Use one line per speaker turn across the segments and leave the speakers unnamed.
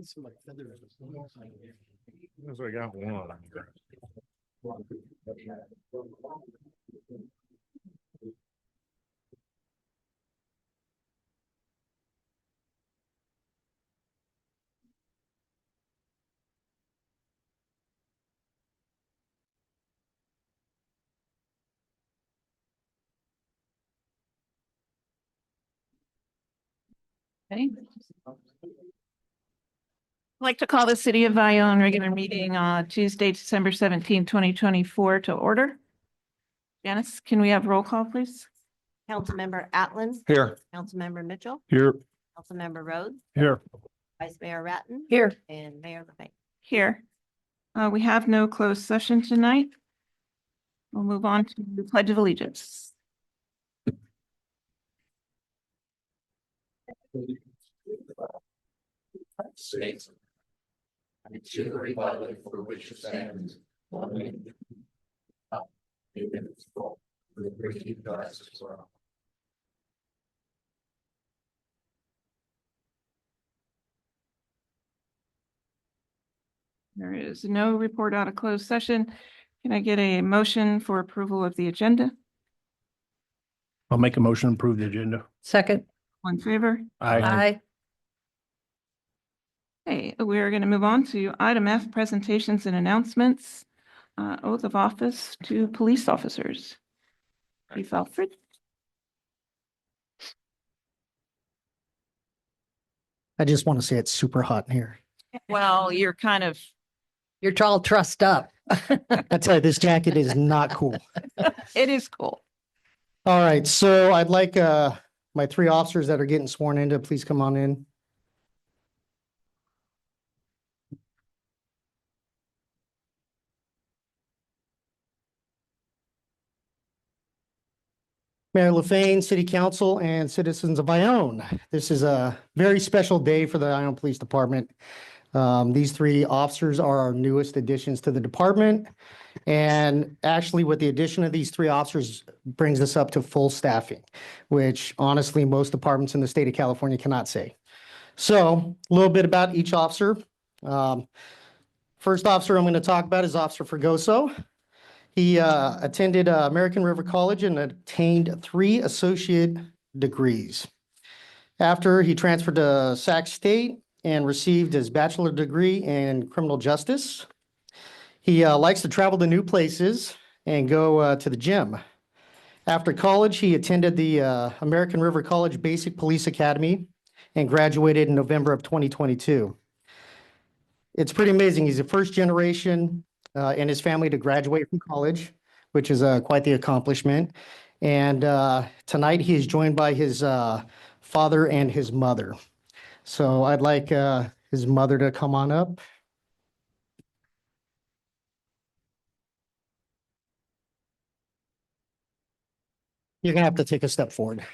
So I got one.
Okay. I'd like to call the City of Bayonne regular meeting on Tuesday, December 17, 2024 to order. Janice, can we have roll call, please?
Councilmember Atlan,
Here.
Councilmember Mitchell,
Here.
Councilmember Rhodes,
Here.
Vice Mayor Ratten.
Here.
And Mayor LaFave.
Here. We have no closed session tonight. We'll move on to the Pledge of Allegiance.
States. And to the republic for which it stands, one nation, indivisible, with liberty and justice for all.
There is no report out of closed session. Can I get a motion for approval of the agenda?
I'll make a motion to approve the agenda.
Second.
All in favor?
Aye.
Okay, we're going to move on to item F, presentations and announcements. Oath of office to police officers. Chief Alfred.
I just want to say it's super hot in here.
Well, you're kind of,
You're all trussed up.
I tell you, this jacket is not cool.
it is cool.
All right, so I'd like my three officers that are getting sworn in to please come on in. Mayor LaFane, City Council, and citizens of Bayonne. This is a very special day for the Bayonne Police Department. These three officers are our newest additions to the department. And actually, with the addition of these three officers brings us up to full staffing, which honestly, most departments in the state of California cannot say. So a little bit about each officer. First officer I'm going to talk about is Officer Fregoso. He attended American River College and attained 3 associate degrees. After, he transferred to Sac State and received his bachelor degree in criminal justice. He likes to travel to new places and go to the gym. After college, he attended the American River College Basic Police Academy and graduated in November of 2022. It's pretty amazing. He's a first generation in his family to graduate from college, which is quite the accomplishment. And tonight he is joined by his father and his mother. So I'd like his mother to come on up. You're gonna have to take a step forward.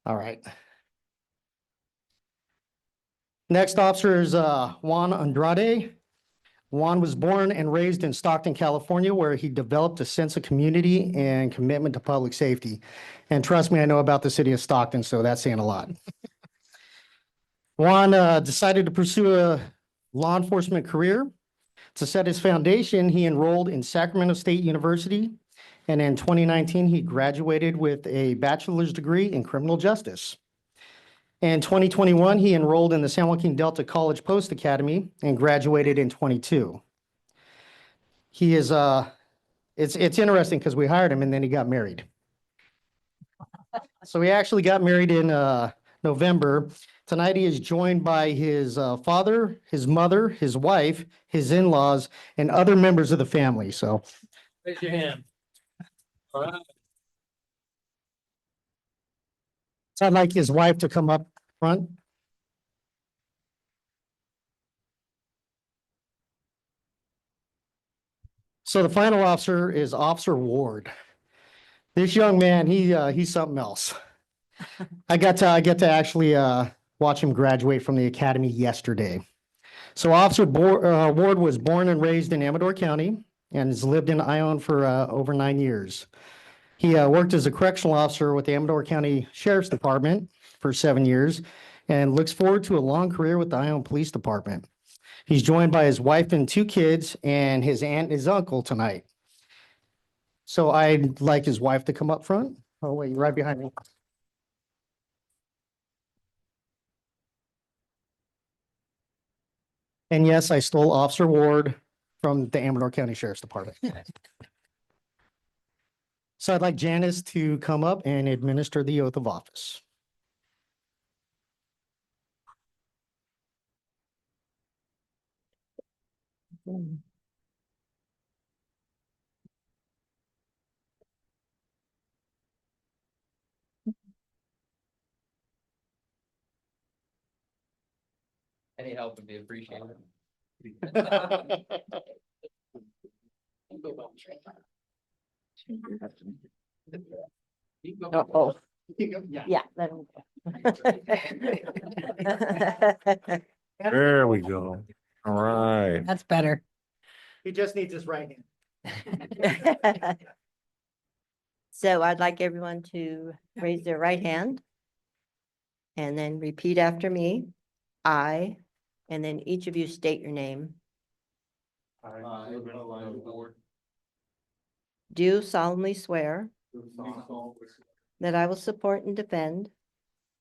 All right. Next officer is Juan Andrade. Juan was born and raised in Stockton, California, where he developed a sense of community and commitment to public safety. And trust me, I know about the city of Stockton, so that's saying a lot. Juan decided to pursue a law enforcement career. To set his foundation, he enrolled in Sacramento State University. And in 2019, he graduated with a bachelor's degree in criminal justice. In 2021, he enrolled in the San Joaquin Delta College Post Academy and graduated in 22. He is, it's interesting because we hired him and then he got married. So he actually got married in November. Tonight he is joined by his father, his mother, his wife, his in-laws, and other members of the family. So
Raise your hand. All right.
so I'd like his wife to come up front. So the final officer is Officer Ward. This young man, he's something else. I get to actually watch him graduate from the academy yesterday. So Officer Ward was born and raised in Amador County and has lived in Ione for over 9 years. He worked as a correctional officer with the Amador County Sheriff's Department for 7 years. and looks forward to a long career with the Ione Police Department. He's joined by his wife and 2 kids and his aunt and his uncle tonight. So I'd like his wife to come up front. Oh, wait, you're right behind me. And yes, I stole Officer Ward from the Amador County Sheriff's Department. So I'd like Janice to come up and administer the oath of office.
Any help would be appreciated.
Oh,
Yeah.
yeah. let him go.
There we go. All right.
That's better.
He just needs his right hand.
So I'd like everyone to raise their right hand and then repeat after me. I, and then each of you state your name. Do solemnly swear that I will support and defend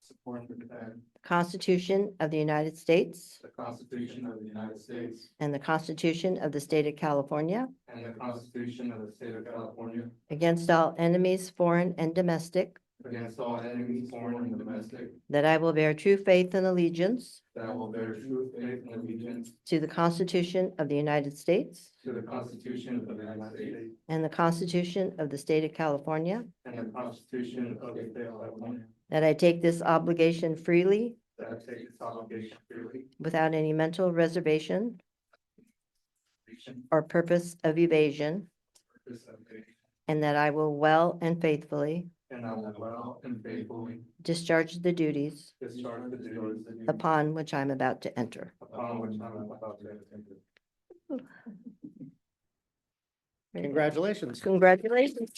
Support and defend
the Constitution of the United States
the Constitution of the United States
and the Constitution of the State of California
and the Constitution of the State of California
against all enemies, foreign and domestic,
against all enemies, foreign and domestic,
that I will bear true faith and allegiance
that I will bear true faith and allegiance
to the Constitution of the United States
to the Constitution of the United States
and the Constitution of the State of California,
and the Constitution of the State of California,
that I take this obligation freely
that I take this obligation freely
without any mental reservation or purpose of evasion, and that I will well and faithfully
and I will well and faithfully
discharge the duties
discharge the duties
upon which I'm about to enter.
upon which I am about to enter.
Congratulations.
Congratulations.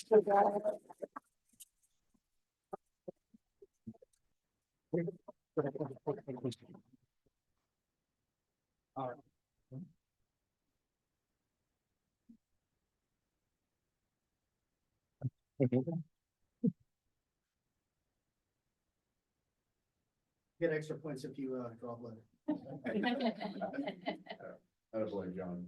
Get extra points if you draw blood.
Attaboy, John.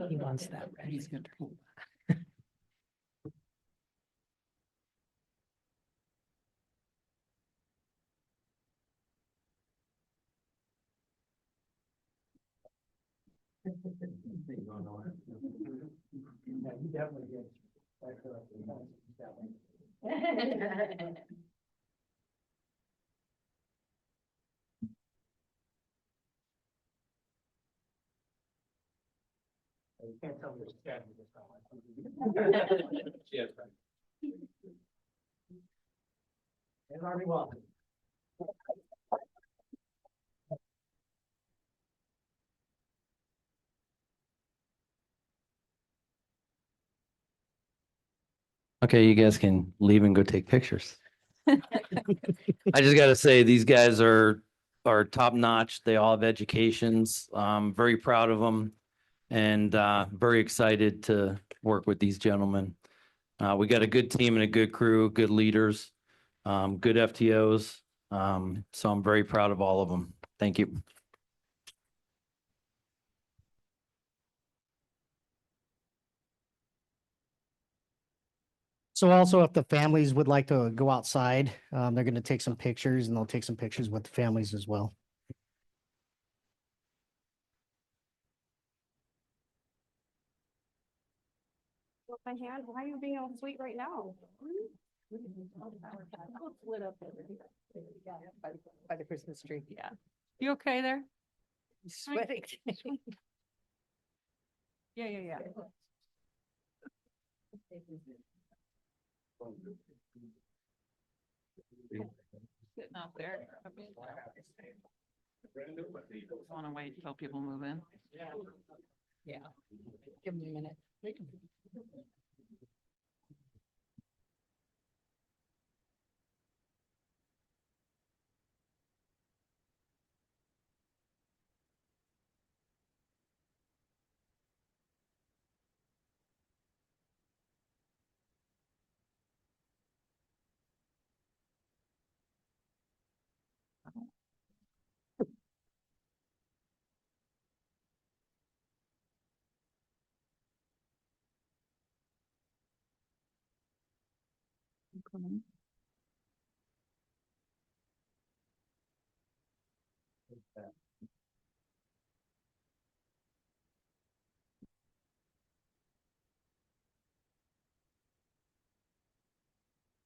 He wants that ready.
Can't tell me. And Harvey Walker.
Okay, you guys can leave and go take pictures. I just gotta say, these guys are top notch. They all have educations. Very proud of them and very excited to work with these gentlemen. We got a good team and a good crew, good leaders, good FTOs. So I'm very proud of all of them. Thank you.
So also if the families would like to go outside, they're going to take some pictures and they'll take some pictures with the families as well.
My hand, why are you being all sweet right now? Lit up by the Christmas tree. Yeah. You okay there? Sweating. Yeah, yeah, yeah. Sitting out there. Want to wait until people move in? Yeah. Give them a minute.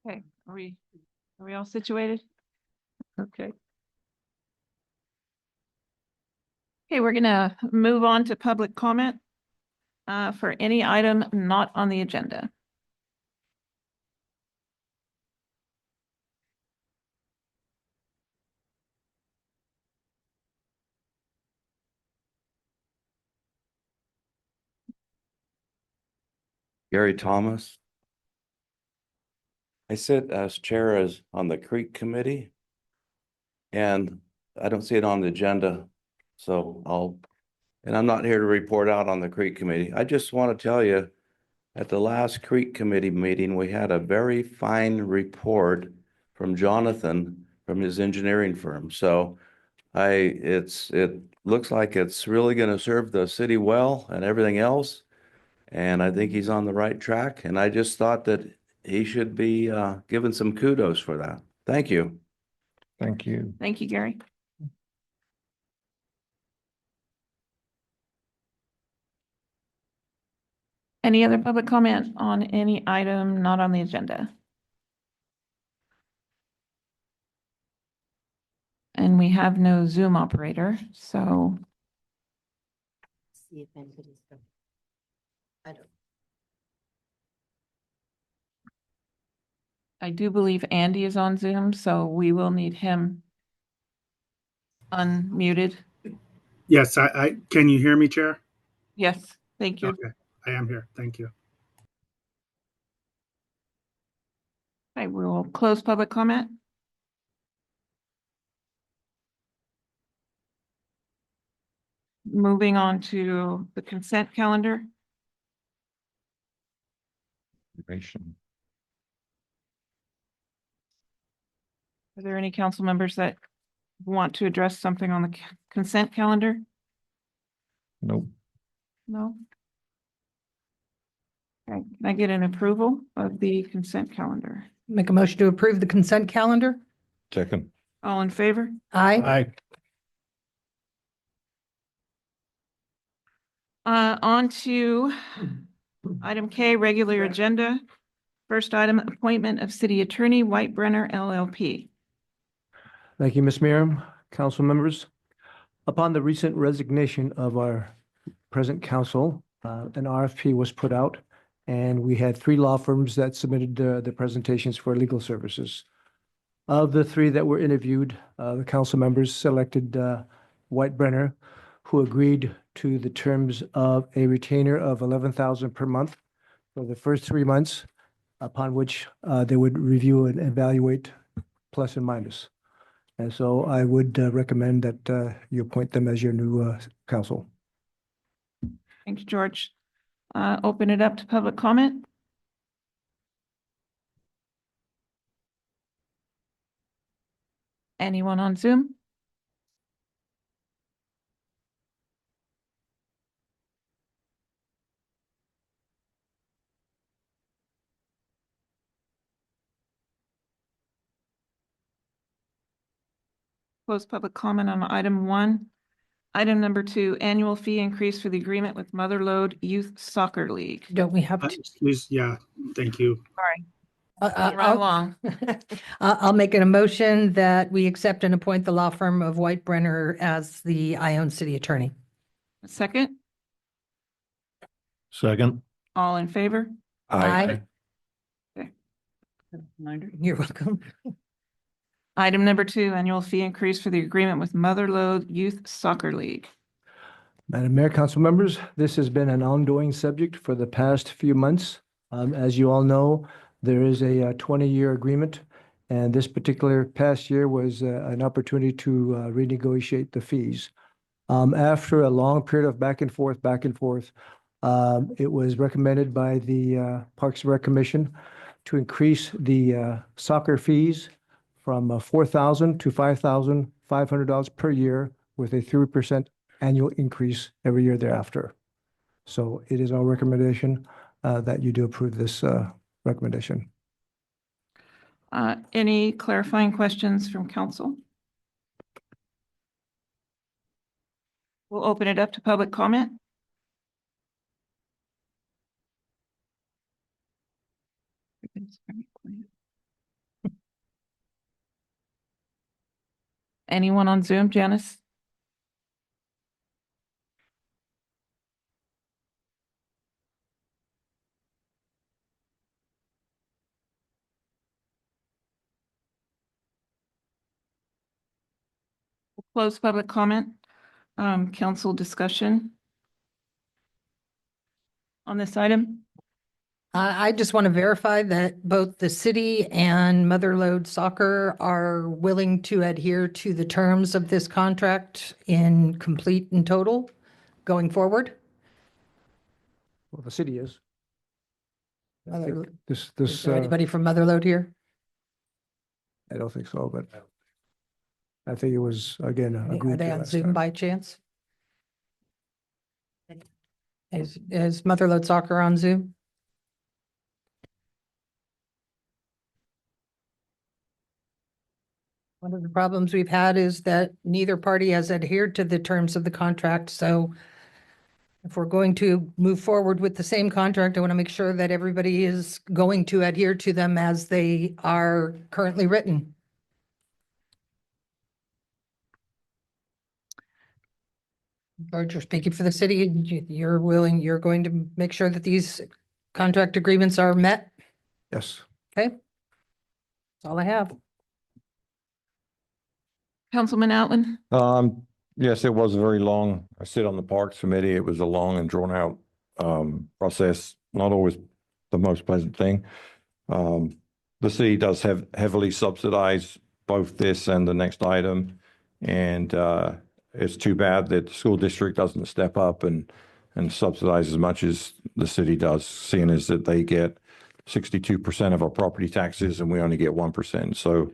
Okay, are we all situated? Okay. Okay, we're gonna move on to public comment for any item not on the agenda.
Gary Thomas. I sit as chair as on the Creek Committee. And I don't see it on the agenda, so and I'm not here to report out on the Creek Committee. I just want to tell you, at the last Creek Committee meeting, we had a very fine report from Jonathan from his engineering firm. So it looks like it's really going to serve the city well and everything else. And I think he's on the right track. And I just thought that he should be given some kudos for that. Thank you.
Thank you.
Thank you, Gary. Any other public comment on any item not on the agenda? And we have no Zoom operator, so
See if anybody's going. I don't.
I do believe Andy is on Zoom, so we will need him unmuted.
Yes, can you hear me, Chair?
Yes, thank you.
Okay, I am here. Thank you.
Okay, we will close public comment. Moving on to the consent calendar. Are there any council members that want to address something on the consent calendar?
Nope.
No? Okay, can I get an approval of the consent calendar?
Make a motion to approve the consent calendar?
Second.
All in favor?
Aye.
Aye.
On to item K, regular agenda. First item, appointment of city attorney White Brenner LLP.
Thank you, Ms. Miriam, council members. Upon the recent resignation of our present counsel, an RFP was put out, and we had 3 law firms that submitted the presentations for legal services. Of the 3 that were interviewed, the council members selected White Brenner, who agreed to the terms of a retainer of $11,000 per month for the first 3 months, upon which they would review and evaluate plus and minus. And so I would recommend that you appoint them as your new counsel.
Thank you, George. Open it up to public comment. Anyone on Zoom? Close public comment on item 1. Item number 2, annual fee increase for the agreement with Motherlode Youth Soccer League.
Don't we have to?
Please, yeah, thank you.
Sorry,
Uh,
right along.
I'll make an motion that we accept and appoint the law firm of White Brenner as the Ione City Attorney.
A second,
Second.
all in favor?
Aye.
Reminder.
You're welcome.
Item number 2, annual fee increase for the agreement with Motherlode Youth Soccer League.
Madam Mayor, council members, this has been an ongoing subject for the past few months. As you all know, there is a 20-year agreement, and this particular past year was an opportunity to renegotiate the fees. After a long period of back and forth, it was recommended by the Parks and Rec Commission to increase the soccer fees from $4,000 to $5,500 per year with a 3% annual increase every year thereafter. So it is our recommendation that you do approve this recommendation.
Any clarifying questions from council? We'll open it up to public comment. Anyone on Zoom, Janice? Close public comment. Council discussion on this item.
I just want to verify that both the city and Motherlode Soccer are willing to adhere to the terms of this contract in complete and total going forward.
Well, the city is. I think
Mother-
This,
Is there anybody from Motherlode here?
I don't think so, but I think it was, again,
Are
agreed
they
to
on
last
Zoom
time.
by chance? Is Motherlode Soccer on Zoom? One of the problems we've had is that neither party has adhered to the terms of the contract, so if we're going to move forward with the same contract, I want to make sure that everybody is going to adhere to them as they are currently written. George, you're speaking for the city, and you're going to make sure that these contract agreements are met?
Yes.
Okay. That's all I have.
Councilman Outland?
Yes, it was very long. I sit on the Parks Committee. It was a long and drawn out process, not always the most pleasant thing. The city does have heavily subsidize both this and the next item. And it's too bad that the school district doesn't step up and subsidize as much as the city does, seeing as that they get 62% of our property taxes and we only get 1%. So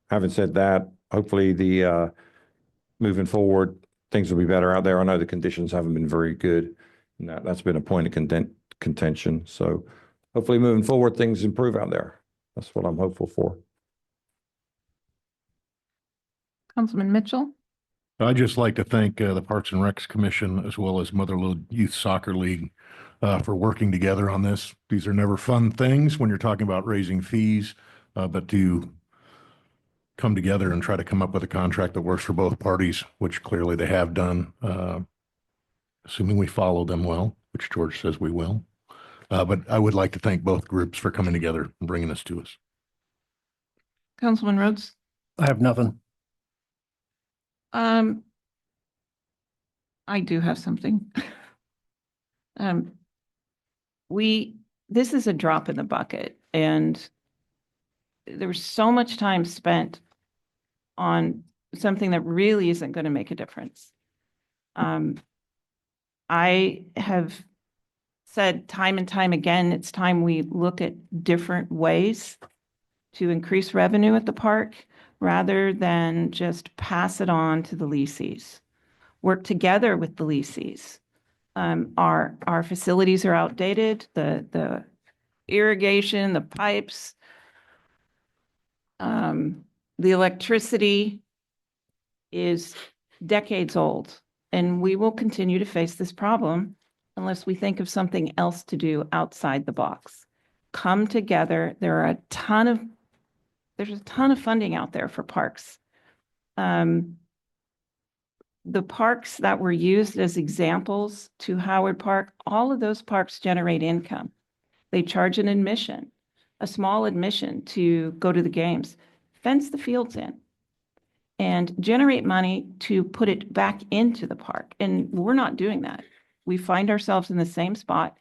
having said that, hopefully the moving forward, things will be better out there. I know the conditions haven't been very good, and that's been a point of contention. So hopefully moving forward, things improve out there. That's what I'm hopeful for.
Councilman Mitchell?
I'd just like to thank the Parks and Recs Commission as well as Motherlode Youth Soccer League for working together on this. These are never fun things when you're talking about raising fees, but to come together and try to come up with a contract that works for both parties, which clearly they have done, assuming we follow them well, which George says we will. But I would like to thank both groups for coming together and bringing this to us.
Councilman Rhodes?
I have nothing.
I do have something. This is a drop in the bucket, and there was so much time spent on something that really isn't going to make a difference. I have said time and time again, it's time we look at different ways to increase revenue at the park rather than just pass it on to the leases. Work together with the leases. Our facilities are outdated, the irrigation, the pipes, the electricity, is decades old, and we will continue to face this problem unless we think of something else to do outside the box. Come together. There's a ton of funding out there for parks. The parks that were used as examples to Howard Park, all of those parks generate income. They charge an admission, a small admission to go to the games, fence the fields in, and generate money to put it back into the park. And we're not doing that. We find ourselves in the same spot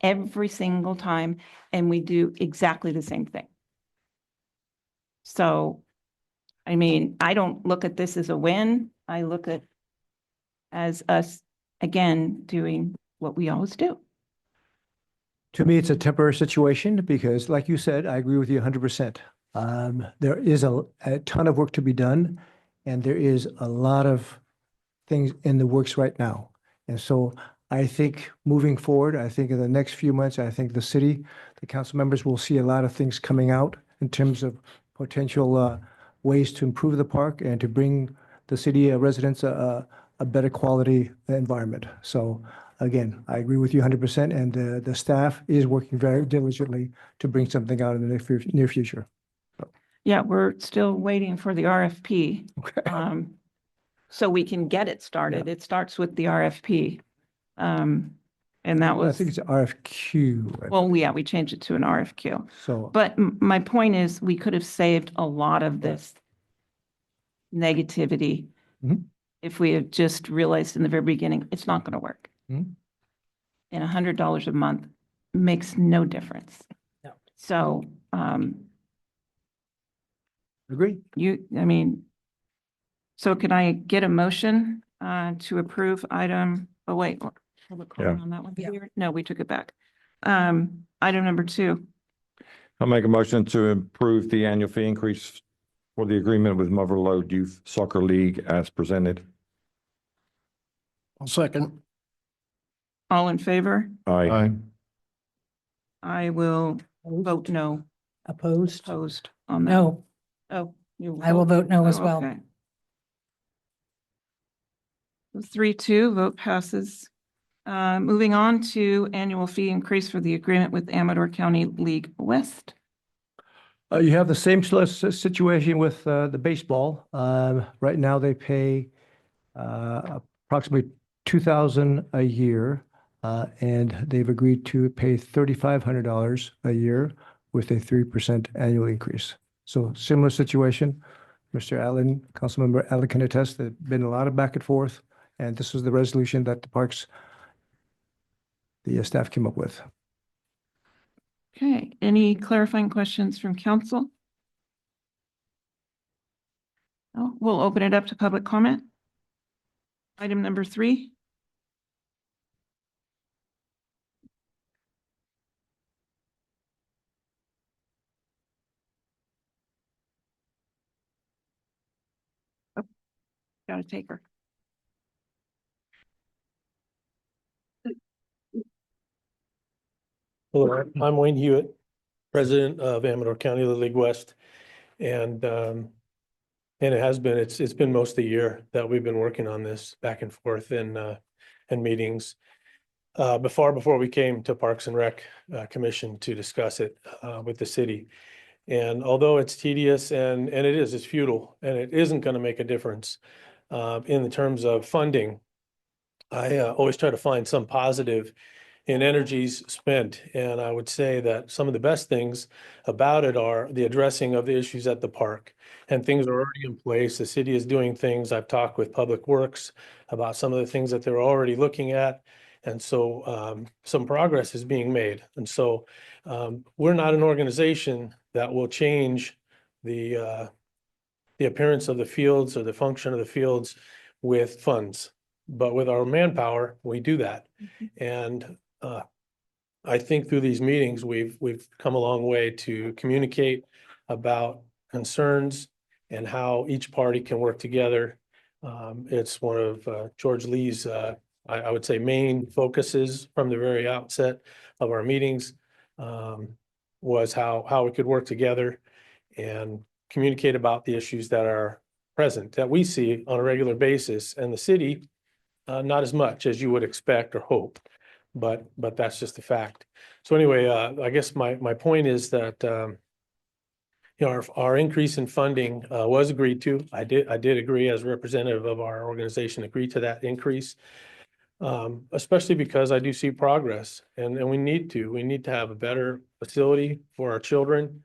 every single time, and we do exactly the same thing. So, I mean, I don't look at this as a win. I look at as us, again, doing what we always do.
To me, it's a temporary situation because like you said, I agree with you 100%. There is a ton of work to be done, and there is a lot of things in the works right now. And so I think moving forward, I think in the next few months, I think the city, the council members will see a lot of things coming out in terms of potential ways to improve the park and to bring the city residents a better quality environment. So again, I agree with you 100%, and the staff is working very diligently to bring something out in the near future.
Yeah, we're still waiting for the RFP.
Okay.
So we can get it started. It starts with the RFP. And that
I
was,
think it's RFQ.
well, yeah, we changed it to an RFQ.
So,
But my point is, we could have saved a lot of this negativity
Mhm.
if we had just realized in the very beginning, it's not going to work.
Mhm.
And $100 a month makes no difference.
No.
So,
agree.
I mean, so can I get a motion to approve item, oh, wait. Public comment on that one?
Yeah.
No, we took it back. Item number 2.
I'll make a motion to improve the annual fee increase for the agreement with Mother Lode Youth Soccer League as presented.
I'll second.
All in favor?
Aye.
I will vote no,
Opposed?
opposed on that.
No,
Oh, you.
I will vote no as
Oh,
well.
okay. 3-2, vote passes. Moving on to annual fee increase for the agreement with Amador County League West.
You have the same situation with the baseball. Right now, they pay approximately $2,000 a year, and they've agreed to pay $3,500 a year with a 3% annual increase. So similar situation. Mr. Allen, Councilmember Allen can attest, there's been a lot of back and forth, and this was the resolution that the staff came up with.
Okay, any clarifying questions from council? No, we'll open it up to public comment. Item number 3. Oh, got a taker.
Hello, I'm Wayne Hewitt, president of Amador County League West. And it has been, it's been most of the year that we've been working on this back and forth in meetings. Before we came to Parks and Rec Commission to discuss it with the city. And although it's tedious and it's futile, and it isn't going to make a difference in the terms of funding, I always try to find some positive in energies spent. And I would say that some of the best things about it are the addressing of the issues at the park. And things are already in place. The city is doing things. I've talked with Public Works about some of the things that they're already looking at. And so some progress is being made. And so we're not an organization that will change the appearance of the fields or the function of the fields with funds. But with our manpower, we do that. And I think through these meetings, we've come a long way to communicate about concerns and how each party can work together. It's one of George Lee's, I would say, main focuses from the very outset of our meetings, was how we could work together and communicate about the issues that are present that we see on a regular basis, and the city, not as much as you would expect or hope, but that's just a fact. So anyway, I guess my point is that, our increase in funding, was agreed to. I did agree as a representative of our organization, agree to that increase. Especially because I do see progress and we need to have a better facility for our children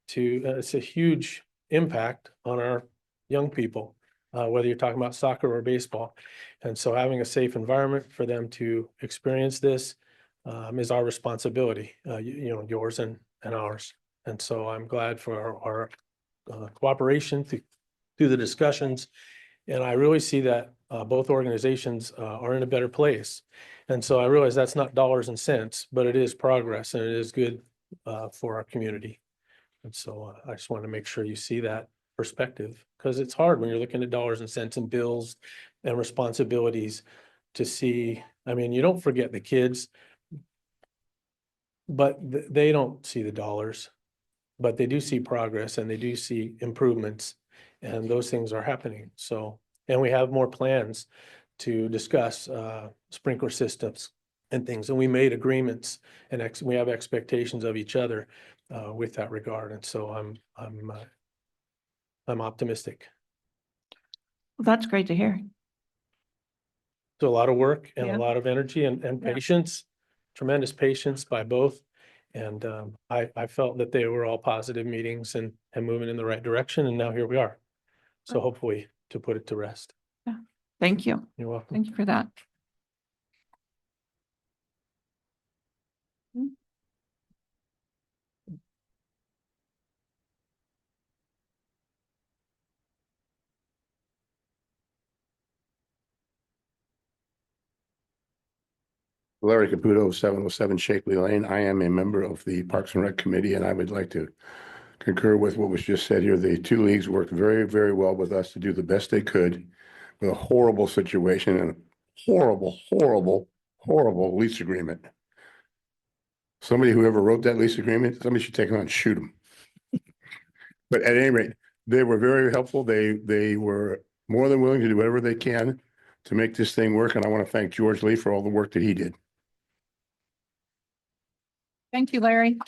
it's a huge impact on our young people, whether you're talking about soccer or baseball. And so having a safe environment for them to experience this, is our responsibility, yours and ours. And so I'm glad for our cooperation through the discussions. And I really see that both organizations are in a better place. And so I realize that's not dollars and cents, but it is progress and it is good for our community. And so I just want to make sure you see that perspective, because it's hard when you're looking at dollars and cents and bills and responsibilities to see. I mean, you don't forget the kids, but they don't see the dollars, but they do see progress and they do see improvements, and those things are happening. So, and we have more plans to discuss sprinkler systems and things, and we made agreements and we have expectations of each other with that regard. And so I'm optimistic.
Well, that's great to hear.
So a lot of work and
Yeah.
a lot of energy and
Yeah.
patience, tremendous patience by both. And I felt that they were all positive meetings and moving in the right direction. And now here we are. So hopefully to put it to rest.
Thank you.
You're welcome.
Thank you for that.
Larry Caputo, 707 Shakely Lane. I am a member of the Parks and Rec Committee, and I would like to concur with what was just said here. The two leagues worked very, very well with us to do the best they could with a horrible situation and a horrible, horrible, horrible lease agreement. Somebody who ever wrote that lease agreement, somebody should take him out and shoot him. But at any rate, they were very helpful. They were more than willing to do whatever they can to make this thing work. And I want to thank George Lee for all the work that he did.
Thank you, Larry.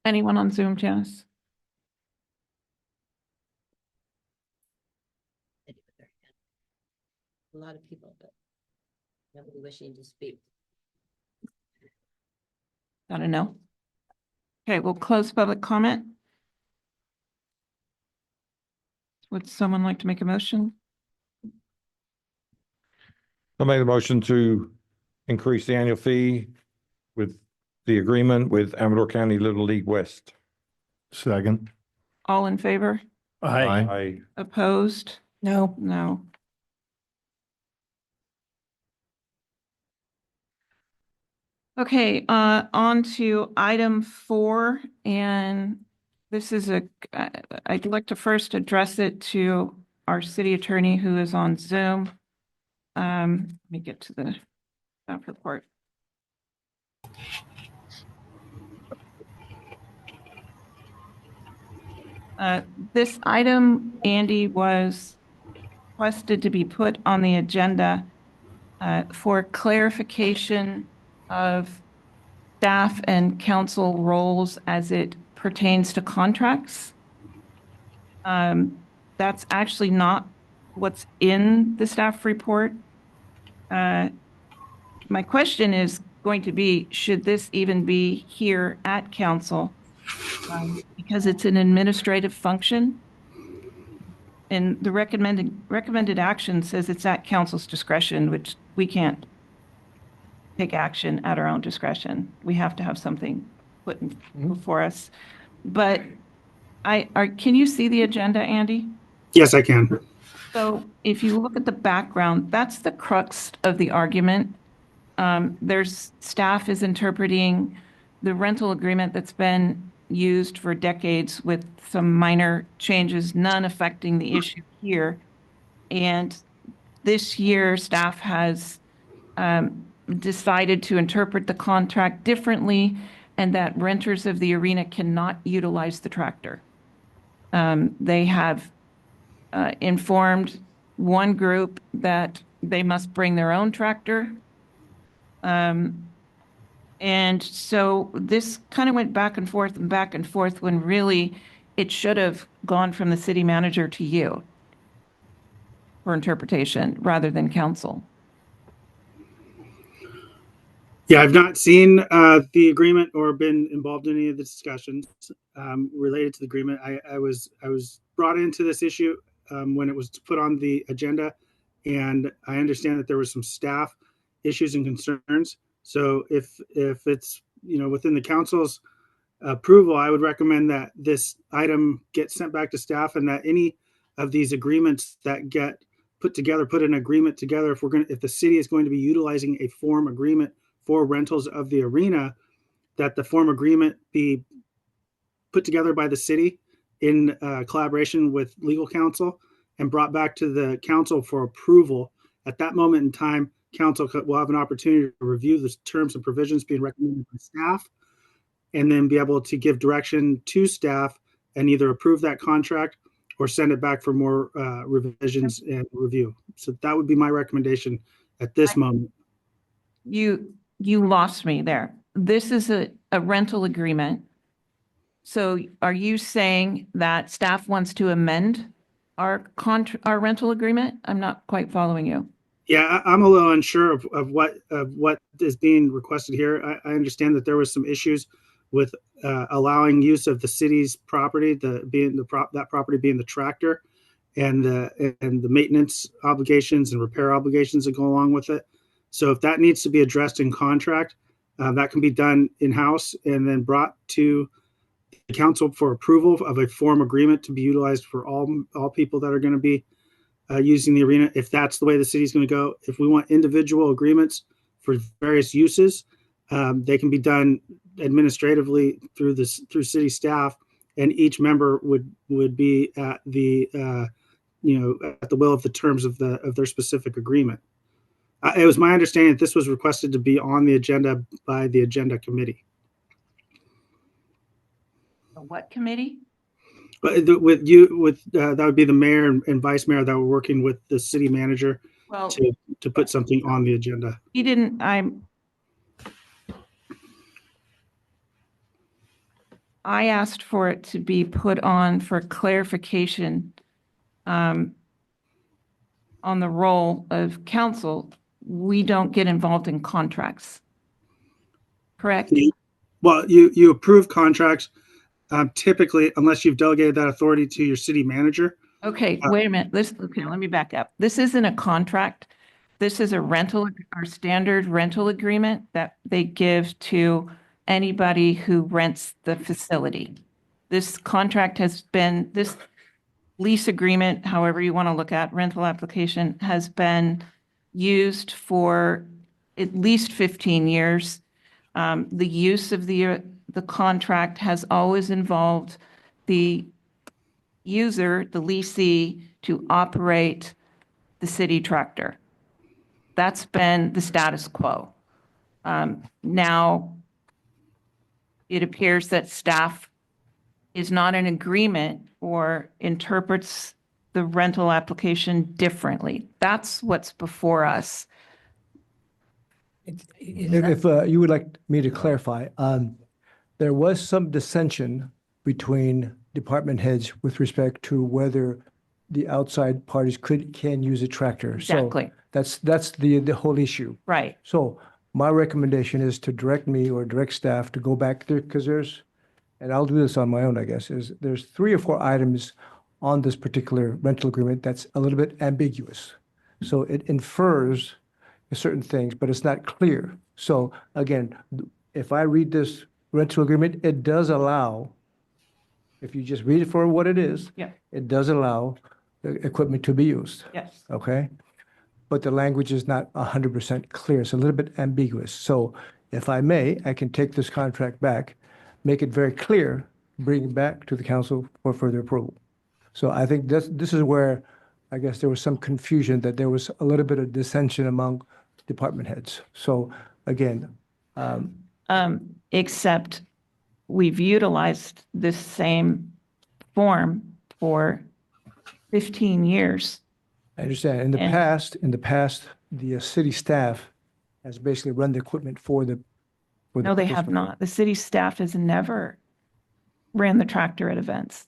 Anyone on Zoom, Janice?
A lot of people, but nobody wishing to speak.
I don't know. Okay, we'll close public comment. Would someone like to make a motion?
I made a motion to increase the annual fee with the agreement with Amador County Little League West.
Second.
All in favor?
I
Opposed?
No.
No. Okay, on to item 4, and this is I'd like to first address it to our city attorney who is on Zoom. Let me get to the staff report. This item, Andy, was requested to be put on the agenda for clarification of staff and council roles as it pertains to contracts. That's actually not what's in the staff report. My question is going to be, should this even be here at council? Because it's an administrative function. And the recommended action says it's at council's discretion, which we can't take action at our own discretion. We have to have something put before us. But can you see the agenda, Andy?
Yes, I can.
So if you look at the background, that's the crux of the argument. Staff is interpreting the rental agreement that's been used for decades with some minor changes, none affecting the issue here. And this year, staff has decided to interpret the contract differently and that renters of the arena cannot utilize the tractor. They have informed one group that they must bring their own tractor. And so this kind of went back and forth when really it should have gone from the city manager to you for interpretation rather than council.
Yeah, I've not seen the agreement or been involved in any of the discussions related to the agreement. I was brought into this issue when it was put on the agenda, and I understand that there were some staff issues and concerns. So if it's within the council's approval, I would recommend that this item get sent back to staff, and that any of these agreements that get put an agreement together, if the city is going to be utilizing a form agreement for rentals of the arena, that the form agreement be put together by the city in collaboration with legal counsel and brought back to the council for approval. At that moment in time, council will have an opportunity to review the terms and provisions being recommended by staff, and then be able to give direction to staff and either approve that contract or send it back for more revisions and review. So that would be my recommendation at this moment.
You lost me there. This is a rental agreement. So are you saying that staff wants to amend our rental agreement? I'm not quite following you.
Yeah, I'm a little unsure of what is being requested here. I understand that there was some issues with allowing use of the city's property, that property being the tractor, and the maintenance obligations and repair obligations that go along with it. So if that needs to be addressed in contract, that can be done in-house and then brought to the council for approval of a form agreement to be utilized for all people that are going to be using the arena, if that's the way the city's going to go. If we want individual agreements for various uses, they can be done administratively through city staff, and each member would be at the at the will of the terms of their specific agreement. It was my understanding that this was requested to be on the agenda by the agenda committee.
What committee?
But that would be the mayor and vice mayor that were working with the city manager
Well,
to put something on the agenda.
he didn't, I asked for it to be put on for clarification on the role of council. We don't get involved in contracts. Correct?
Well, you approve contracts typically, unless you've delegated that authority to your city manager.
Okay, wait a minute. Let me back up. This isn't a contract. This is our standard rental agreement that they give to anybody who rents the facility. This lease agreement, however you want to look at, rental application, has been used for at least 15 years. The use of the contract has always involved the user, the leasee, to operate the city tractor. That's been the status quo. Now, it appears that staff is not in agreement or interprets the rental application differently. That's what's before us.
If you would like me to clarify, there was some dissension between department heads with respect to whether the outside parties can use a tractor.
Exactly.
So that's the whole issue.
Right.
So my recommendation is to direct me or direct staff to go back there, because and I'll do this on my own, I guess, there's 3 or 4 items on this particular rental agreement that's a little bit ambiguous. So it infers certain things, but it's not clear. So again, if I read this rental agreement, it does allow, if you just read it for what it is,
Yeah.
it does allow the equipment to be used.
Yes.
Okay? But the language is not 100% clear. It's a little bit ambiguous. So if I may, I can take this contract back, make it very clear, bring it back to the council for further approval. So I think this is where I guess there was some confusion, that there was a little bit of dissension among department heads. So again,
Except we've utilized this same form for 15 years.
I understand. In the past, the city staff has basically run the equipment for the.
No, they have not. The city staff has never ran the tractor at events.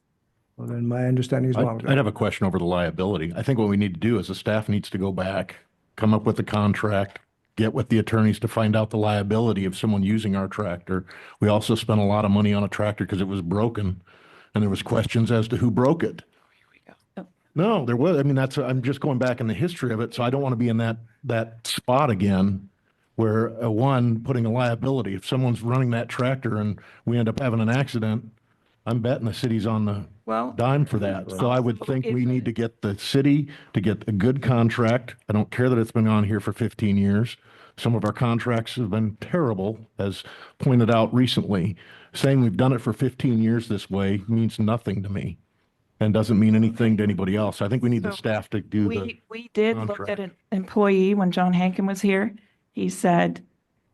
Well, then my understanding is wrong.
I'd have a question over the liability. I think what we need to do is the staff needs to go back, come up with a contract, get with the attorneys to find out the liability of someone using our tractor. We also spent a lot of money on a tractor because it was broken, and there was questions as to who broke it. No, there was, I mean, I'm just going back in the history of it, so I don't want to be in that spot again where putting a liability, if someone's running that tractor and we end up having an accident, I'm betting the city's on the dime for that. So I would think we need to get the city to get a good contract. I don't care that it's been on here for 15 years. Some of our contracts have been terrible, as pointed out recently. Saying we've done it for 15 years this way means nothing to me and doesn't mean anything to anybody else. I think we need the staff to do the.
We did look
contract.
at an employee when John Hankin was here. He said,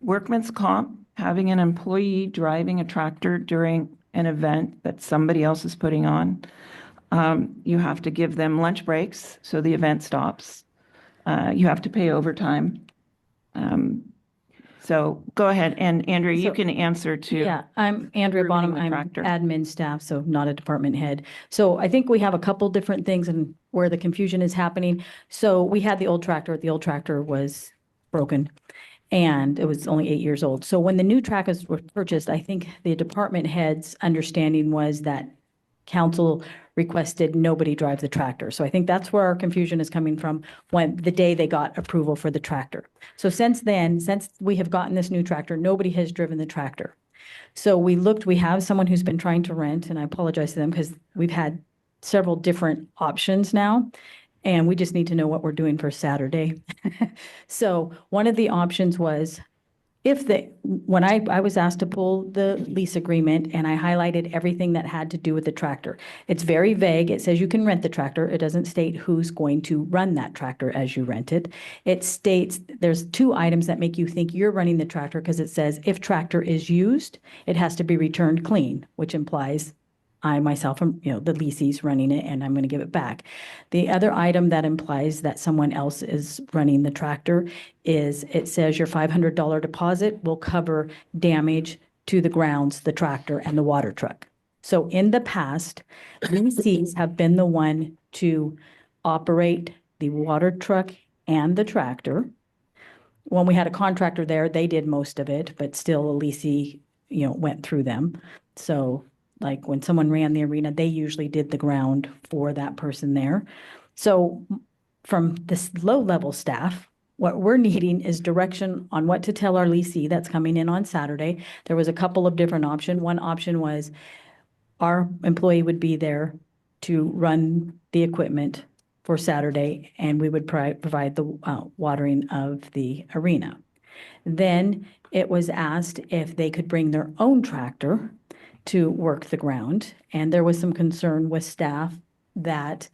workman's comp, having an employee driving a tractor during an event that somebody else is putting on, you have to give them lunch breaks so the event stops. You have to pay overtime. So go ahead, and Andrea, you
So-
can answer to.
Yeah, I'm Andrea
Ruining
Bonham.
the
I'm
tractor.
admin staff, so not a department head. So I think we have a couple different things and where the confusion is happening. So we had the old tractor. The old tractor was broken and it was only 8 years old. So when the new tractors were purchased, I think the department head's understanding was that council requested nobody drive the tractor. So I think that's where our confusion is coming from when the day they got approval for the tractor. So since then, since we have gotten this new tractor, nobody has driven the tractor. So we have someone who's been trying to rent, and I apologize to them because we've had several different options now. And we just need to know what we're doing for Saturday. So one of the options was when I was asked to pull the lease agreement and I highlighted everything that had to do with the tractor. It's very vague. It says you can rent the tractor. It doesn't state who's going to run that tractor as you rent it. It states there's 2 items that make you think you're running the tractor because it says if tractor is used, it has to be returned clean, which implies I myself am, the leasee's running it and I'm going to give it back. The other item that implies that someone else is running the tractor is it says your $500 deposit will cover damage to the grounds, the tractor and the water truck. So in the past, leasees have been the one to operate the water truck and the tractor. When we had a contractor there, they did most of it, but still a leasee, went through them. So like when someone ran the arena, they usually did the ground for that person there. So from this low-level staff, what we're needing is direction on what to tell our leasee that's coming in on Saturday. There was a couple of different options. One option was our employee would be there to run the equipment for Saturday, and we would provide the watering of the arena. Then it was asked if they could bring their own tractor to work the ground. And there was some concern with staff that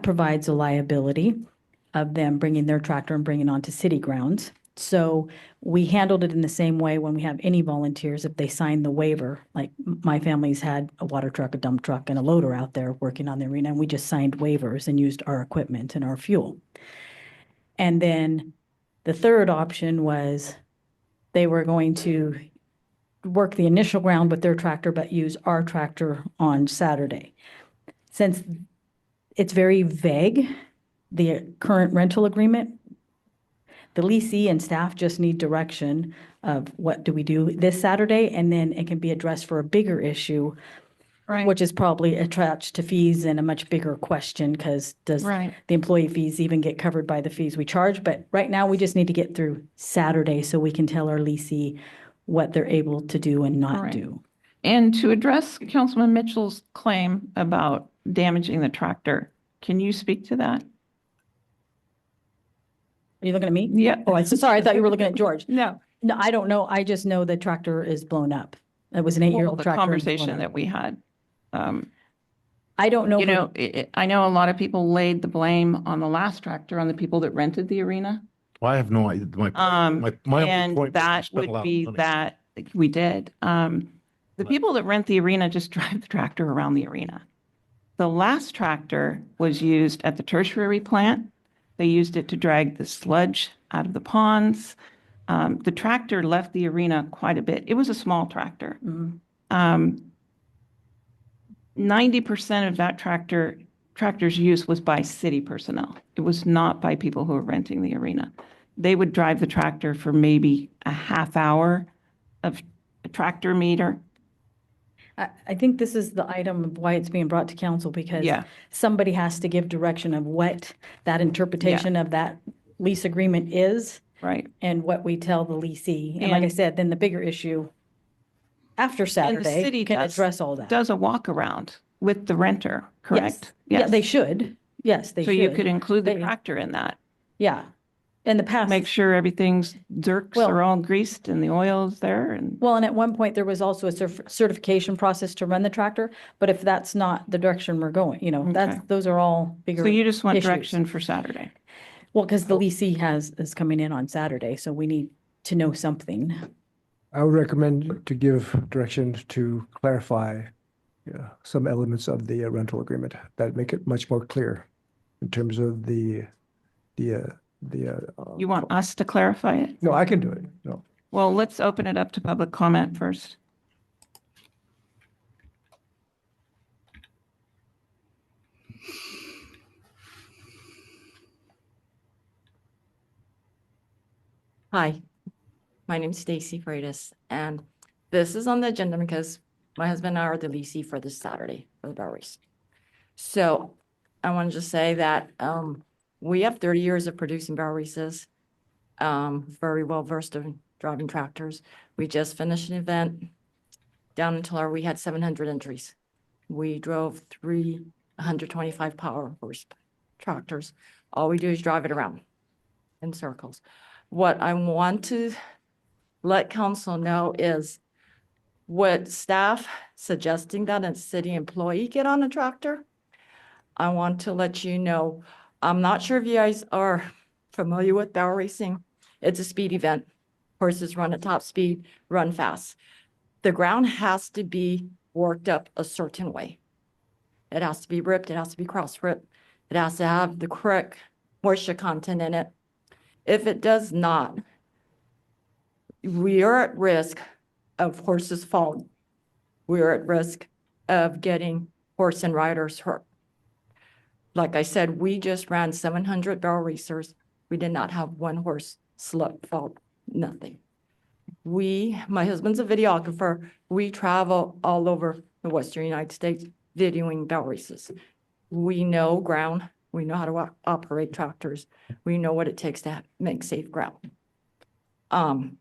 provides a liability of them bringing their tractor and bringing it onto city grounds. So we handled it in the same way when we have any volunteers, if they sign the waiver, like my family's had a water truck, a dump truck, and a loader out there working on the arena, and we just signed waivers and used our equipment and our fuel. And then the third option was they were going to work the initial ground with their tractor, but use our tractor on Saturday. Since it's very vague, the current rental agreement, the leasee and staff just need direction of what do we do this Saturday, and then it can be addressed for a bigger issue,
Right.
which is probably attached to fees and a much bigger question because does
Right.
the employee fees even get covered by the fees we charge? But right now, we just need to get through Saturday so we can tell our leasee what they're able to do and not
Right.
do.
And to address Councilman Mitchell's claim about damaging the tractor, can you speak to that?
Are you looking at me?
Yeah.
Oh, I'm so sorry. I thought you were looking at George.
No.
No, I don't know. I just know the tractor is blown up. It was an
Well,
8-year-old
the
tractor. and it's blown
conversation
up.
that we had.
I don't know.
I know a lot of people laid the blame on the last tractor on the people that rented the arena.
Well, I have no idea. My only
And
point was to
that
spend a
would
lot of
be
money.
that we did. The people that rent the arena just drive the tractor around the arena. The last tractor was used at the tertiary plant. They used it to drag the sludge out of the ponds. The tractor left the arena quite a bit. It was a small tractor. 90% of that tractor's use was by city personnel. It was not by people who were renting the arena. They would drive the tractor for maybe a half hour of a tractor meter.
I think this is the item of why it's being brought to council, because
Yeah.
somebody has to give direction of what that interpretation of that lease agreement is
Right.
and what we tell the leasee. And like I
And-
said, then the bigger issue after
And the
Saturday
city
can address all that.
does a walk around with the renter,
Yes.
correct?
Yeah, they should. Yes, they
So
should.
you could include the
They-
tractor in that.
Yeah. In the past.
Make sure everything's dirks
Well-
are all greased and the oil's there and.
Well, and at one point, there was also a certification process to run the tractor, but if that's not the direction we're going,
Okay.
those are all bigger.
So you just want
issues.
direction for Saturday?
Well, because the leasee is coming in on Saturday, so we need to know something.
I would recommend to give direction to clarify some elements of the rental agreement that make it much more clear in terms of the.
You want us to clarify it?
No, I can do it. No.
Well, let's open it up to public comment first.
Hi, my name's Stacy Freitas, and this is on the agenda because my husband and I are the leasee for this Saturday for the barrel race. So I wanted to say that we have 30 years of producing barrel races, very well versed in driving tractors. We just finished an event down in Tulare. We had 700 entries. We drove 125 power horse tractors. All we do is drive it around in circles. What I want to let council know is what staff suggesting that a city employee get on a tractor. I want to let you know, I'm not sure if you guys are familiar with barrel racing. It's a speed event. Horses run at top speed, run fast. The ground has to be worked up a certain way. It has to be ripped, it has to be cross-ripped. It has to have the correct moisture content in it. If it does not, we are at risk of horses falling. We are at risk of getting horse and riders hurt. Like I said, we just ran 700 barrel racers. We did not have one horse slip, fall, nothing. My husband's a videographer. We travel all over the Western United States videoing barrel races. We know ground. We know how to operate tractors. We know what it takes to make safe ground.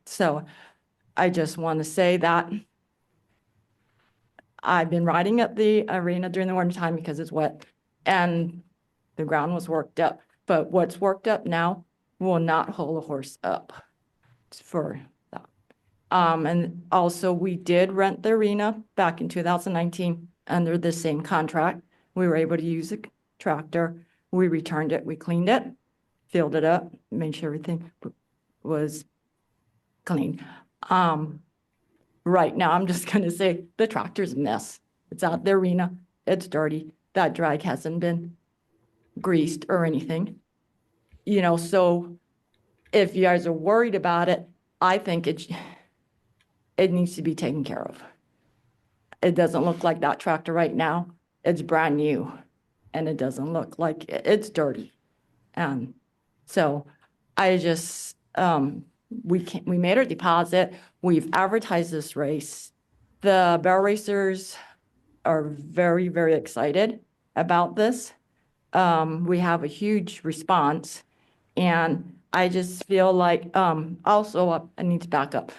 So I just want to say that I've been riding at the arena during the winter time because it's wet and the ground was worked up. But what's worked up now will not hold a horse up for that. And also we did rent the arena back in 2019 under the same contract. We were able to use a tractor. We returned it, we cleaned it, filled it up, made sure everything was clean. Right now, I'm just gonna say the tractor's a mess. It's out the arena, it's dirty. That drag hasn't been greased or anything. So if you guys are worried about it, I think it needs to be taken care of. It doesn't look like that tractor right now. It's brand new and it doesn't look like it's dirty. So I just, we made our deposit. We've advertised this race. The barrel racers are very, very excited about this. We have a huge response and I just feel like, also, I need to back up.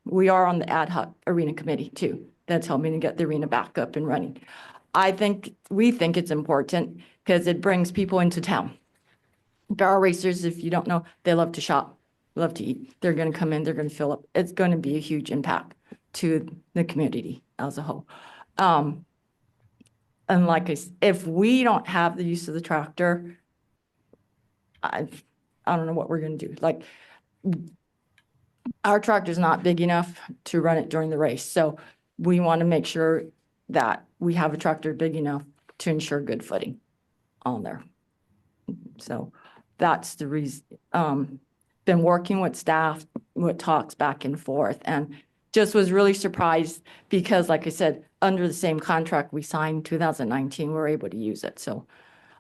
We are on the ad hoc arena committee too. That's helping to get the arena back up and running. We think it's important because it brings people into town. Barrel racers, if you don't know, they love to shop, love to eat. They're going to come in, they're going to fill up. It's going to be a huge impact to the community as a whole. And like if we don't have the use of the tractor, I don't know what we're going to do. Like our tractor's not big enough to run it during the race. So we want to make sure that we have a tractor big enough to ensure good footing on there. So that's the reason, been working with staff, with talks back and forth, and just was really surprised because, like I said, under the same contract we signed 2019, we're able to use it. So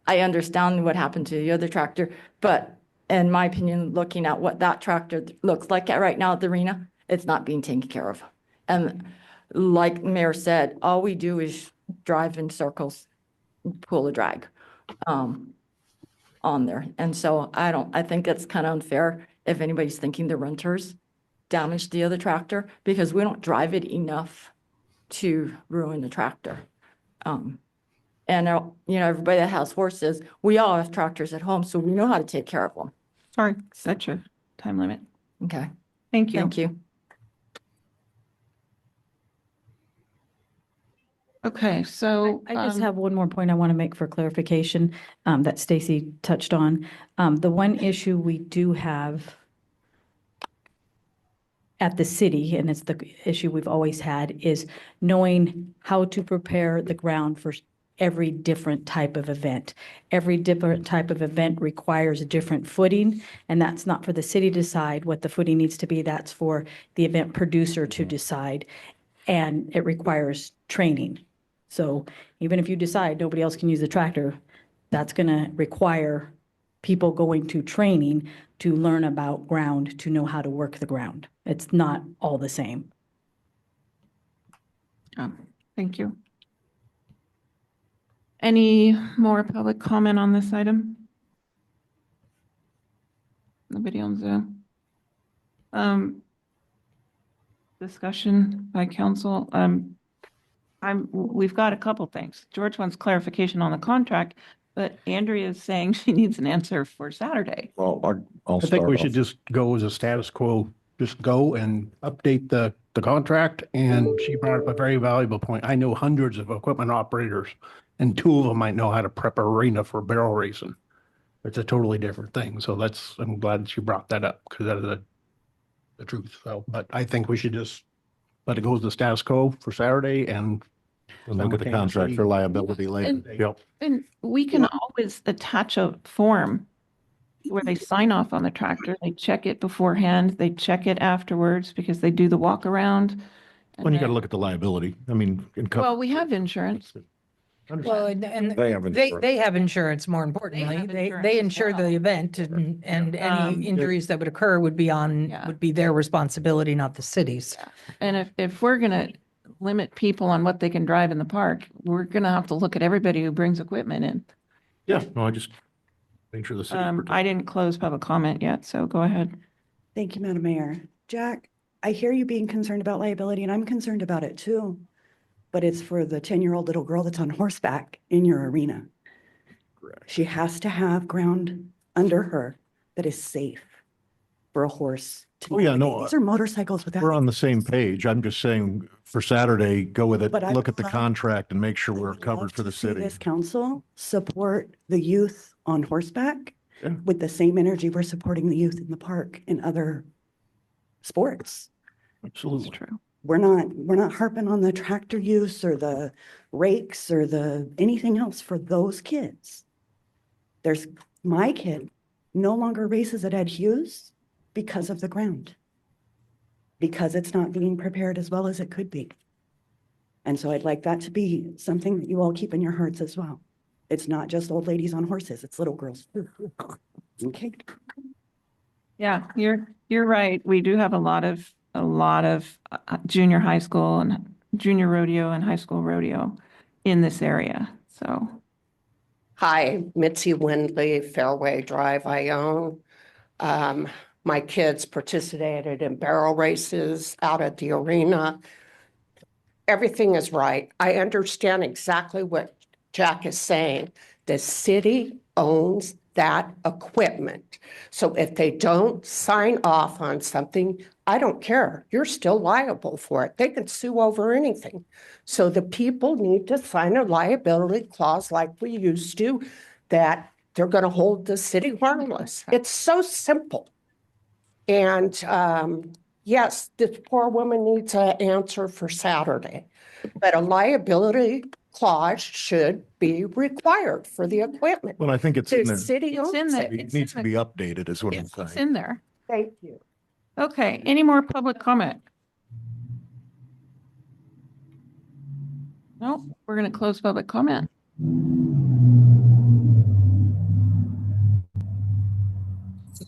I understand what happened to the other tractor, but in my opinion, looking at what that tractor looks like right now at the arena, it's not being taken care of. And like the Mayor said, all we do is drive in circles, pull a drag on there. And so I think it's kind of unfair if anybody's thinking the renters damaged the other tractor, because we don't drive it enough to ruin the tractor. And everybody that has horses, we all have tractors at home, so we know how to take care of them.
Sorry, set your time limit.
Okay,
Thank you.
thank you.
Okay, so.
I just have one more point I want to make for clarification that Stacy touched on. The one issue we do have at the city, and it's the issue we've always had, is knowing how to prepare the ground for every different type of event. Every different type of event requires a different footing, and that's not for the city to decide what the footing needs to be. That's for the event producer to decide, and it requires training. So even if you decide nobody else can use the tractor, that's going to require people going to training to learn about ground, to know how to work the ground. It's not all the same.
Thank you. Any more public comment on this item? Nobody on Zoom? Discussion by council. We've got a couple things. George wants clarification on the contract, but Andrea is saying she needs an answer for Saturday.
Well, I'll
I think
start
we
off.
should just go as a status quo, just go and update the contract. And she brought up a very valuable point. I know hundreds of equipment operators, and 2 of them might know how to prep an arena for barrel racing. It's a totally different thing. So I'm glad that you brought that up, because that is the truth. So, but I think we should just let it go as the status quo for Saturday and
We'll look at the contract for liability later. Yep.
And we can always attach a form where they sign off on the tractor. They check it beforehand. They check it afterwards because they do the walk around.
Well, you got to look at the liability. I mean,
Well, we have insurance.
Well, and
They have insurance.
they have insurance, more importantly.
have
They
insurance as
insure
well.
the event, and any injuries that would occur would
Yeah.
be their responsibility, not the city's.
And if we're going to limit people on what they can drive in the park, we're going to have to look at everybody who brings equipment in.
yeah, no, I just make sure the city.
I didn't close public comment yet, so go ahead.
Thank you, Madam Mayor. Jack, I hear you being concerned about liability, and I'm concerned about it too. But it's for the 10-year-old little girl that's on horseback in your arena. She has to have ground under her that is safe for a horse to.
Oh, yeah, no,
navigate. These are motorcycles without.
We're on the same page. I'm just saying for Saturday, go with it,
But I
look at the
would love-
contract and make sure we're
I'd
covered
love
for the
to see
city.
This council support the youth on horseback
Yeah.
with the same energy we're supporting the youth in the park and other sports.
Absolutely.
True.
We're not harping on the tractor use or the rakes or the anything else for those kids. My kid no longer races at Ed Hughes because of the ground. Because it's not being prepared as well as it could be. And so I'd like that to be something that you all keep in your hearts as well. It's not just old ladies on horses, it's little girls. Okay.
Yeah, you're right. We do have a lot of junior high school and junior rodeo and high school rodeo in this area. So
Hi, Mitzi Windley, Fairway Drive, I own. My kids participated in barrel races out at the arena. Everything is right. I understand exactly what Jack is saying. The city owns that equipment. So if they don't sign off on something, I don't care. You're still liable for it. They can sue over anything. So the people need to sign a liability clause like we used to, that they're going to hold the city harmless. It's so simple. And yes, this poor woman needs an answer for Saturday. But a liability clause should be required for the equipment.
Well, I think it's
The
in there.
city
It's in
owns
there.
it.
It needs to be updated is what I'm
It's
saying.
in there.
Thank you.
Okay, any more public comment? No, we're going to close public comment.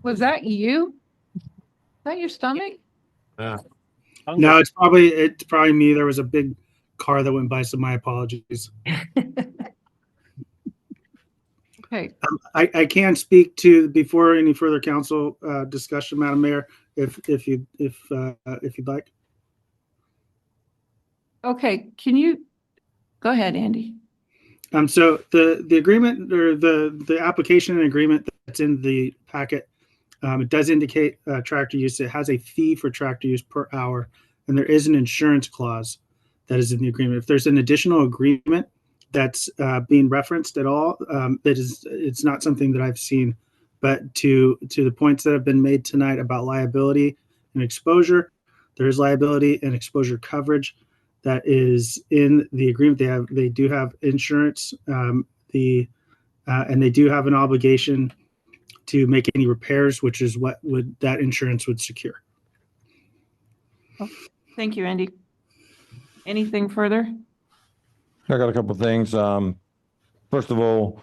Was that you? Is that your stomach?
No, it's probably me. There was a big car that went by, so my apologies.
Okay,
I can speak to before any further council discussion, Madam Mayor, if you'd like.
okay, can you, go ahead, Andy.
So the agreement or the application and agreement that's in the packet, it does indicate tractor use. It has a fee for tractor use per hour, and there is an insurance clause that is in the agreement. If there's an additional agreement that's being referenced at all, it's not something that I've seen. But to the points that have been made tonight about liability and exposure, there is liability and exposure coverage that is in the agreement. They do have insurance, and they do have an obligation to make any repairs, which is what that insurance would secure.
Thank you, Andy. Anything further?
I got a couple of things. First of all,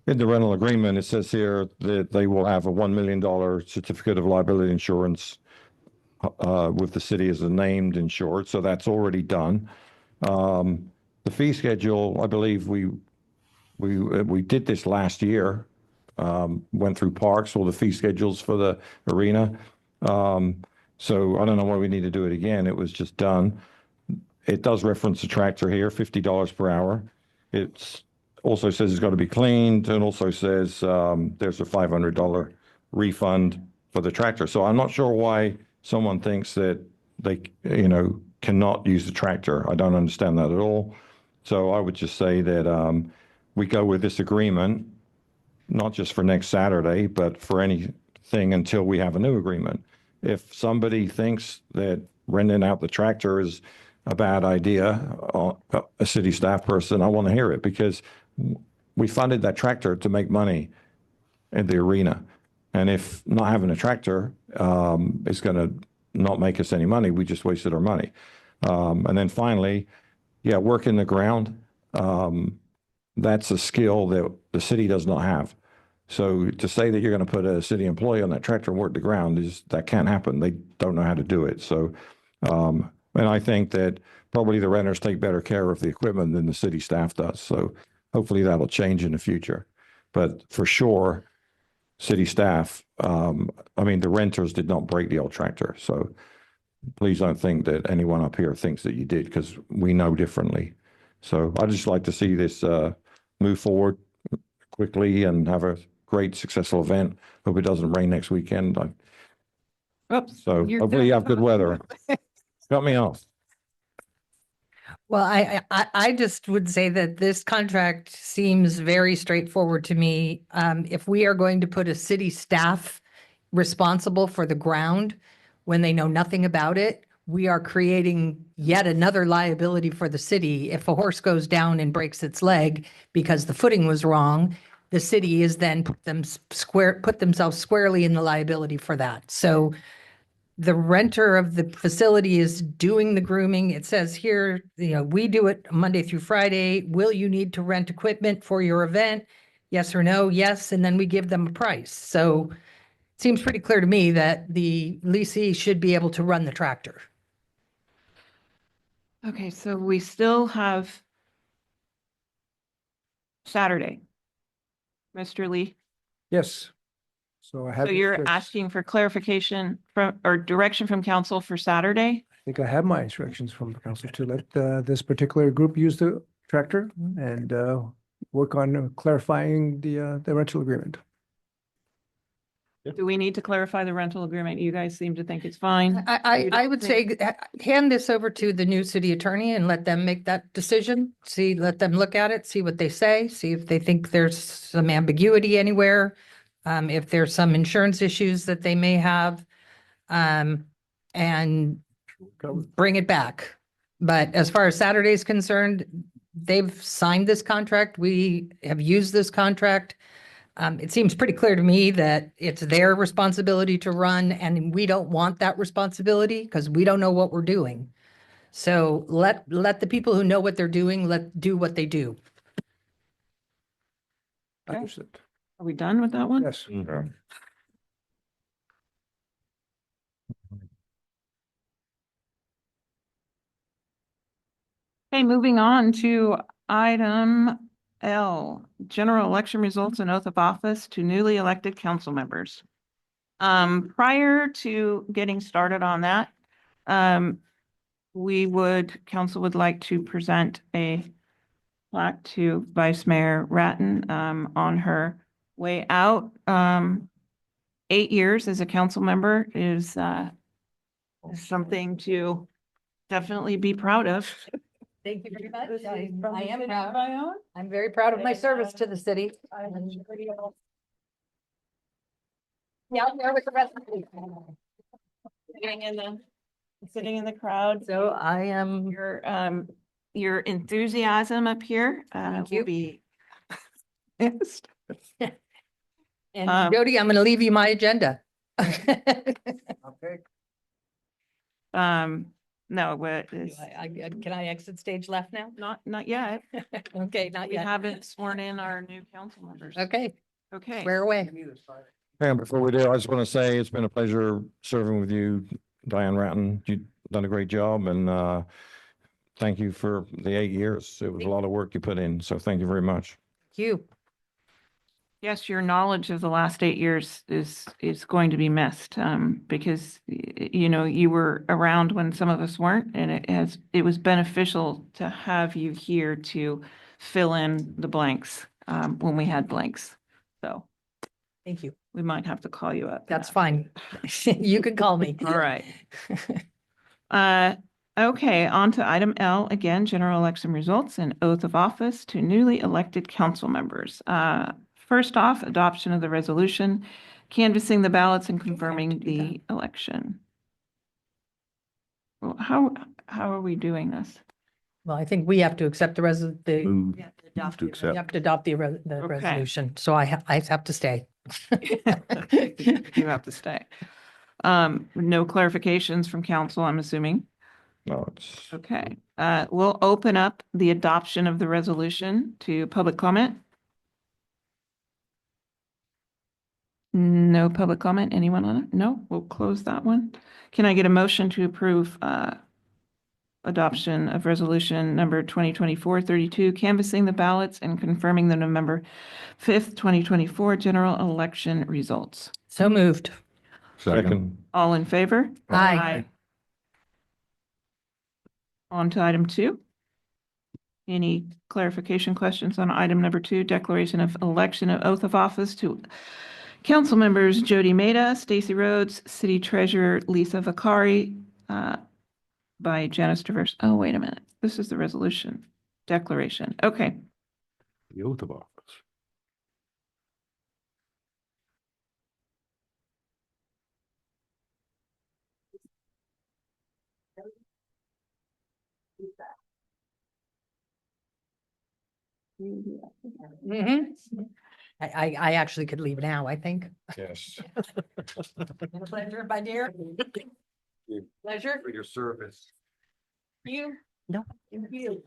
in the rental agreement, it says here that they will have a $1 million certificate of liability insurance with the city as a named insured. So that's already done. The fee schedule, I believe we did this last year. Went through parks, all the fee schedules for the arena. So I don't know why we need to do it again. It was just done. It does reference the tractor here, $50 per hour. It also says it's got to be cleaned, and also says there's a $500 refund for the tractor. So I'm not sure why someone thinks that they, cannot use the tractor. I don't understand that at all. So I would just say that we go with this agreement, not just for next Saturday, but for anything until we have a new agreement. If somebody thinks that renting out the tractor is a bad idea, a city staff person, I want to hear it, because we funded that tractor to make money in the arena. And if not having a tractor is going to not make us any money, we just wasted our money. And then finally, work in the ground. That's a skill that the city does not have. So to say that you're going to put a city employee on that tractor and work the ground that can't happen. They don't know how to do it. So, and I think that probably the renters take better care of the equipment than the city staff does. So hopefully that'll change in the future. But for sure, city staff, the renters did not break the old tractor. So please don't think that anyone up here thinks that you did, because we know differently. So I'd just like to see this move forward quickly and have a great, successful event. Hope it doesn't rain next weekend.
Oops.
So
you're
hopefully you have good weather. Cut me off.
Well, I just would say that this contract seems very straightforward to me. If we are going to put a city staff responsible for the ground when they know nothing about it, we are creating yet another liability for the city. If a horse goes down and breaks its leg because the footing was wrong, the city is then put themselves squarely in the liability for that. So the renter of the facility is doing the grooming. It says here, we do it Monday through Friday. Will you need to rent equipment for your event? Yes or no? Yes. And then we give them a price. So it seems pretty clear to me that the leasee should be able to run the tractor.
Okay, so we still have Saturday. Mr. Lee,
Yes. So I have.
so you're
instructions.
asking for clarification or direction from council for Saturday?
I think I have my instructions from the council to let this particular group use the tractor and work on clarifying the rental agreement.
Do we need to clarify the rental agreement? You guys seem to think it's fine.
I would say hand this over to the new city attorney and let them make that decision. Let them look at it, see what they say, see if they think there's some ambiguity anywhere. If there's some insurance issues that they may have. and bring it back. But as far as Saturday is concerned, they've signed this contract. We have used this contract. It seems pretty clear to me that it's their responsibility to run, and we don't want that responsibility because we don't know what we're doing. So let the people who know what they're doing, do what they do.
Understood.
Are we done with that one?
Yes.
Okay, moving on to item L, general election results and oath of office to newly elected council members. Prior to getting started on that, council would like to present a plaque to Vice Mayor Ratton, on her way out. 8 years as a council member is something to definitely be proud of.
Thank you very much.
This is
I
from the
am
city
proud.
of Bayonne?
I'm very proud of my service to the city. Yeah, I'm there with the rest of the people.
Sitting in the crowd.
So I am.
Your enthusiasm up here
Thank
will
you.
be missed.
And Jody, I'm going to leave you my agenda.
No, what is,
Can I exit stage left now?
not yet.
Okay, not
We
yet.
haven't sworn in our new council members.
Okay,
Okay.
swear away.
And before we do, I just want to say it's been a pleasure serving with you, Diane Ratton. You've done a great job, and thank you for the 8 years. It was a lot of work you put in, so thank you very much.
Thank you.
Yes, your knowledge of the last 8 years is going to be missed, because you were around when some of us weren't, and it was beneficial to have you here to fill in the blanks when we had blanks. So
Thank you.
we might have to call you up.
That's fine. You can call me.
All right. Okay, on to item L, again, general election results and oath of office to newly elected council members. First off, adoption of the resolution, canvassing the ballots and confirming the election. Well, how are we doing this?
Well, I think we have to accept the
Move
You have to
to
adopt it.
we
accept.
have to adopt the
Okay.
resolution. So I have to stay.
You have to stay. No clarifications from council, I'm assuming.
No, it's.
Okay, we'll open up the adoption of the resolution to public comment. No public comment. Anyone on it? No, we'll close that one. Can I get a motion to approve adoption of resolution number 2024-32, canvassing the ballots and confirming the November 5th, 2024 general election results?
So moved.
Second.
All in favor?
Aye.
On to item 2. Any clarification questions on item number 2, declaration of election of oath of office to council members Jody Maida, Stacy Rhodes, City Treasurer Lisa Vakari, by Janice Traverse. Oh, wait a minute. This is the resolution declaration. Okay.
The oath of office.
Mhm. I actually could leave now, I think.
Yes.
Pleasure, my dear. Pleasure.
For your service.
You.
No.
You.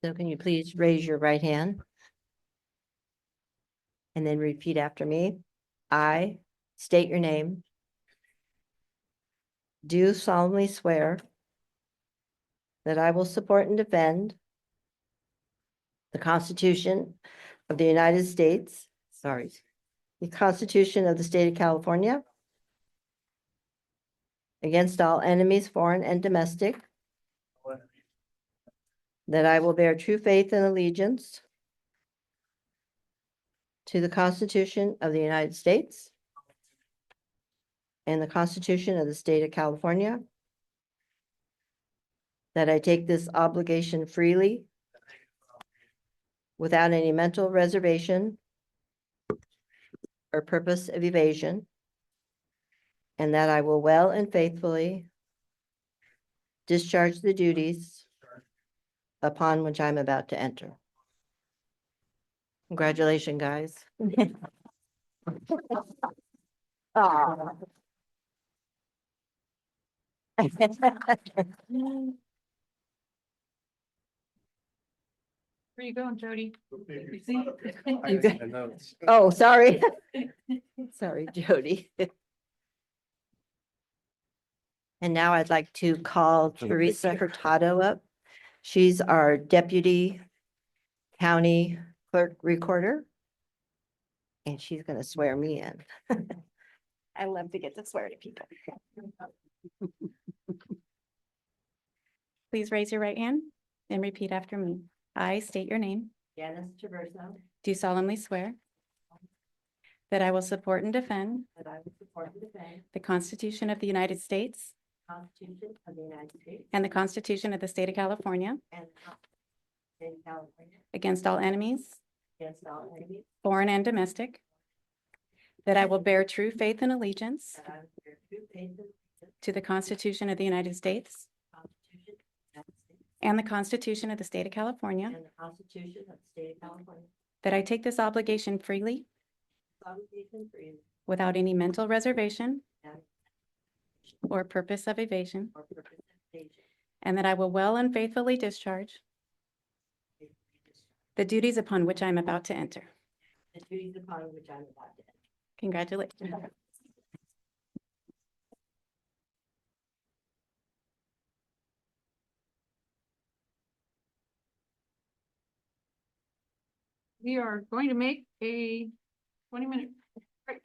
So can you please raise your right hand? And then repeat after me. I state your name. Do solemnly swear that I will support and defend the Constitution of the United States, the Constitution of the State of California against all enemies, foreign and domestic, that I will bear true faith and allegiance to the Constitution of the United States and the Constitution of the State of California, that I take this obligation freely without any mental reservation or purpose of evasion, and that I will well and faithfully discharge the duties upon which I'm about to enter. Congratulations, guys. Aw.
Where you going, Jody?
You good? Oh, sorry. Sorry, Jody. And now I'd like to call Teresa Hurtado up. She's our Deputy County Clerk Recorder. And she's going to swear me in.
I love to get to swear to people. Please raise your right hand and repeat after me. I state your name,
Janice Traverso,
do solemnly swear that I will support and defend
that I will support and defend
the Constitution of the United States
the Constitution of the United States
and the Constitution of the State of California
and the Constitution of the State of California
against all enemies,
against all enemies,
foreign and domestic, that I will bear true faith and allegiance
that I will bear true faith and allegiance
to the Constitution of the United States
to the Constitution of the United States
and the Constitution of the State of California,
and the Constitution of the State of California.
that I take this obligation freely
This obligation freely
without any mental reservation
without
or purpose of evasion,
or purpose of evasion,
and that I will well and faithfully discharge the duties upon which I am about to enter.
the duties upon which I'm about to enter.
Congratulations.
We are going to make a 20-minute break.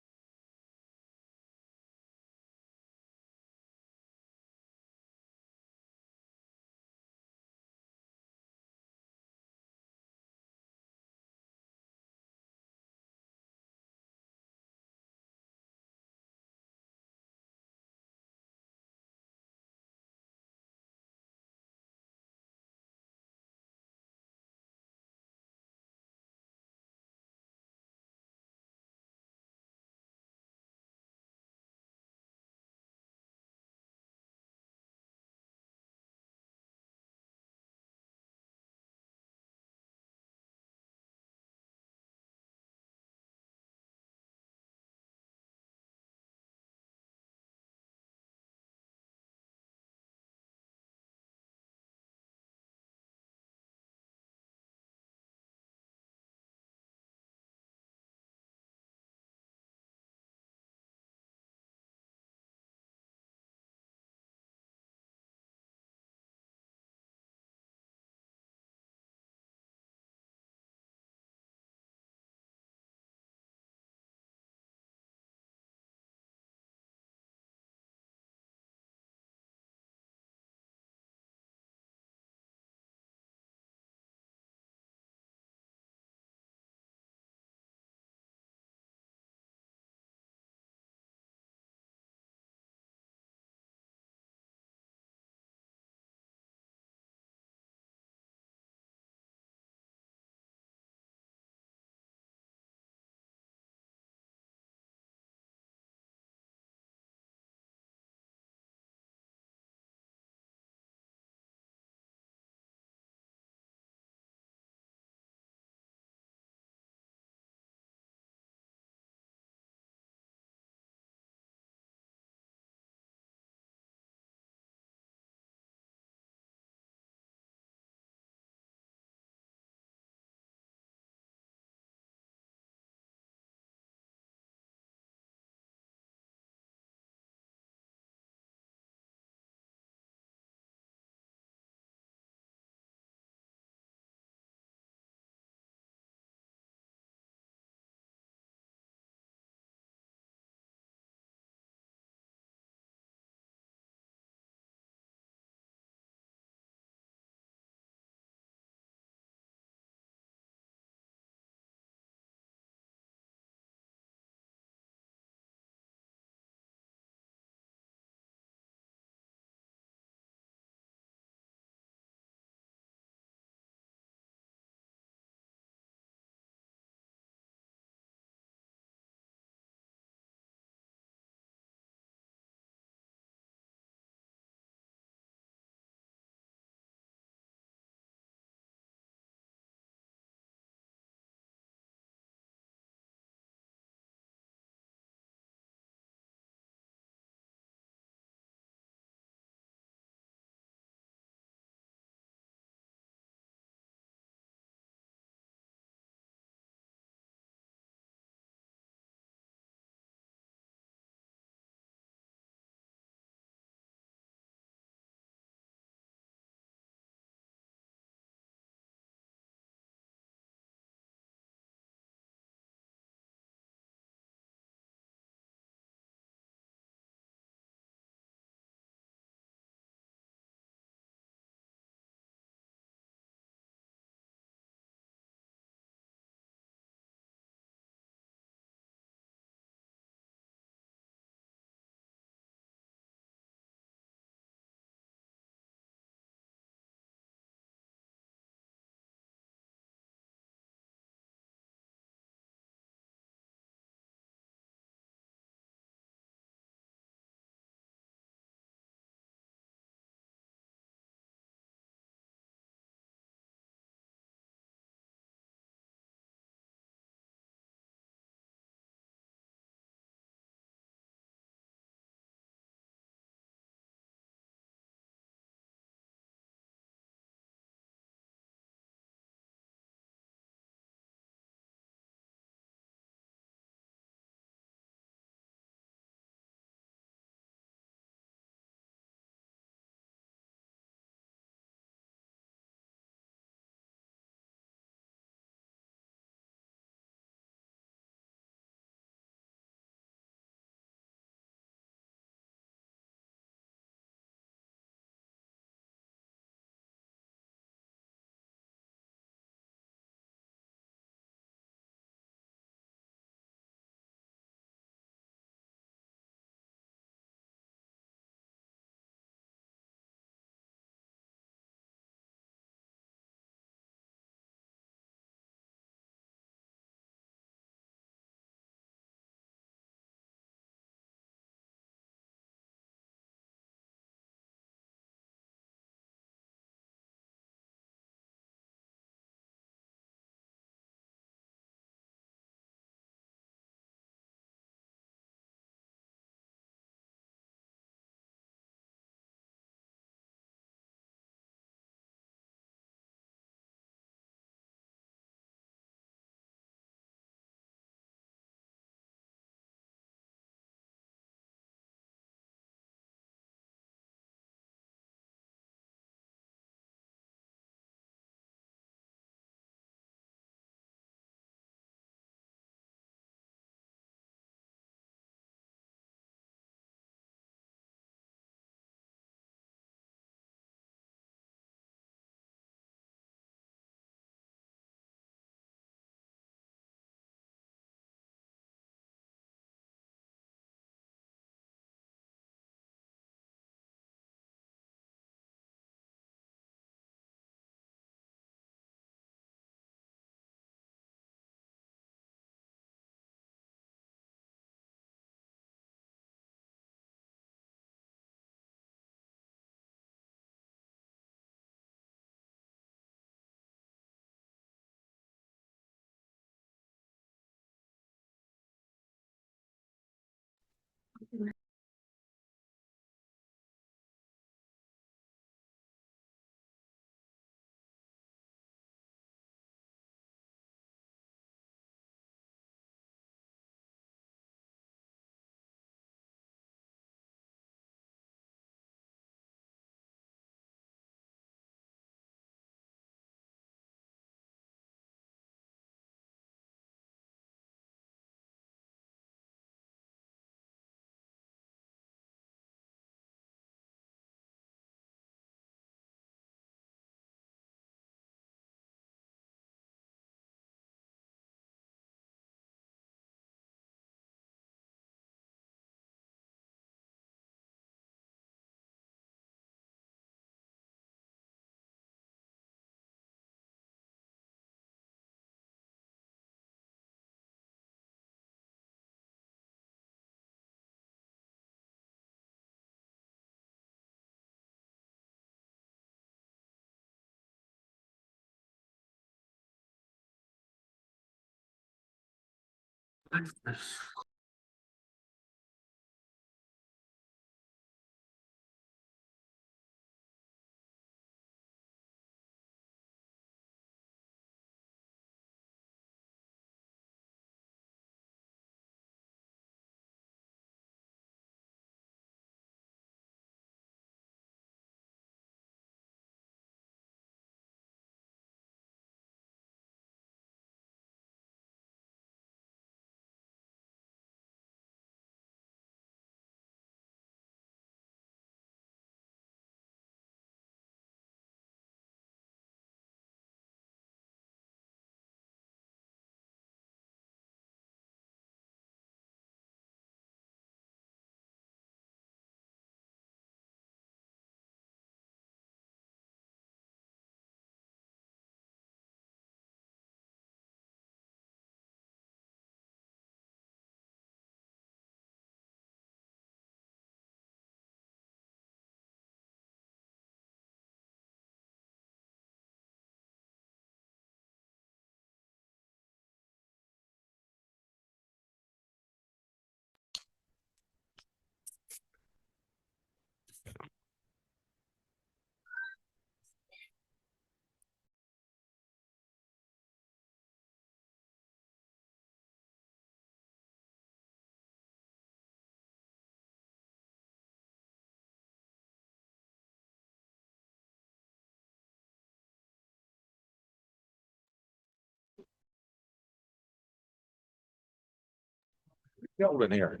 Cold in here.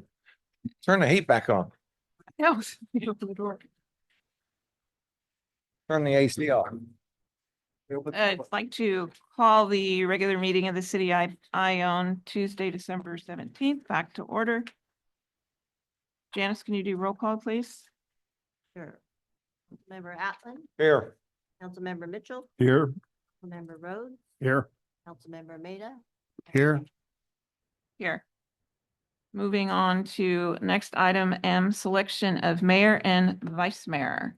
Turn the heat back on.
No, you open the door.
Turn the AC off.
I'd like to call the regular meeting of the city on Tuesday, December 17th, back to order. Janice, can you do roll call, please?
Sure. Member Atlan,
Here.
Councilmember Mitchell,
Here.
Member Rhodes,
Here.
Councilmember Maida,
Here.
Here. Moving on to next item M, selection of mayor and vice mayor.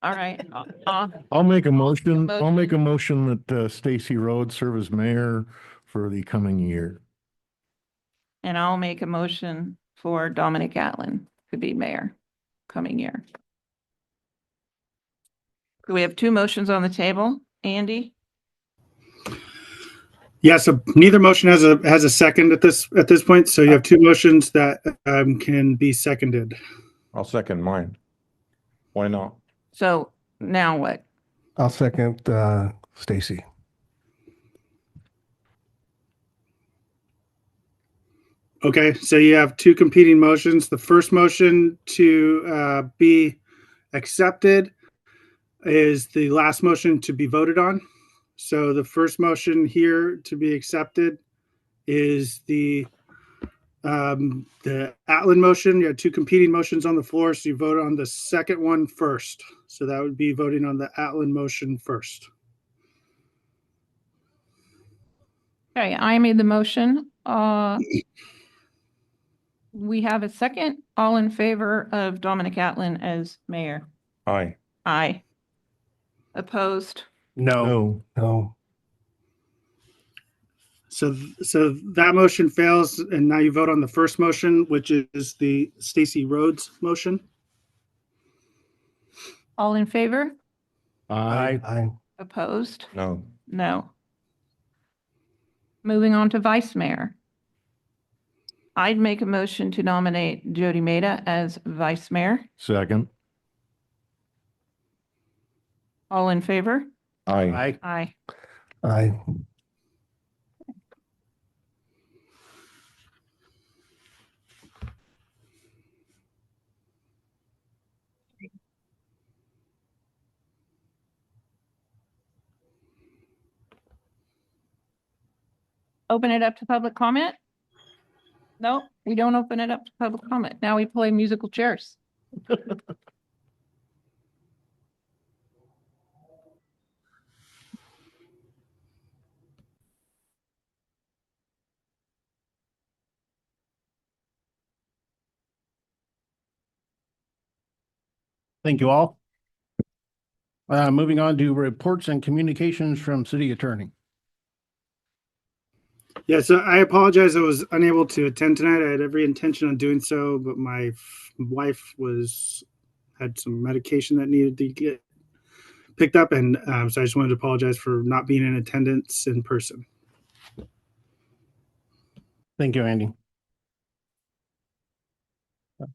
All right.
I'll make a motion. I'll make a motion that Stacy Rhodes serve as mayor for the coming year.
And I'll make a motion for Dominic Atlan to be mayor coming year. So we have two motions on the table. Andy?
Yeah, so neither motion has a second at this point. So you have two motions that can be seconded.
I'll second mine. Why not?
So now what?
I'll second Stacy.
Okay, so you have two competing motions. The first motion to be accepted is the last motion to be voted on. So the first motion here to be accepted is the Atlan motion. You have two competing motions on the floor, so you vote on the second one first. So that would be voting on the Atlan motion first.
Okay, I made the motion. We have a second. All in favor of Dominic Atlan as mayor?
Aye.
Aye. Opposed?
No. No.
So that motion fails, and now you vote on the first motion, which is the Stacy Rhodes motion.
All in favor?
Aye.
Opposed?
No.
No. Moving on to vice mayor. I'd make a motion to nominate Jody Meda as vice mayor.
Second.
All in favor?
Aye.
Aye.
Aye.
Open it up to public comment? No, we don't open it up to public comment. Now we play musical chairs.
Thank you all. Moving on to reports and communications from city attorney.
Yeah, so I apologize. I was unable to attend tonight. I had every intention on doing so, but my wife had some medication that needed to get picked up, and so I just wanted to apologize for not being in attendance in person.
Thank you, Andy.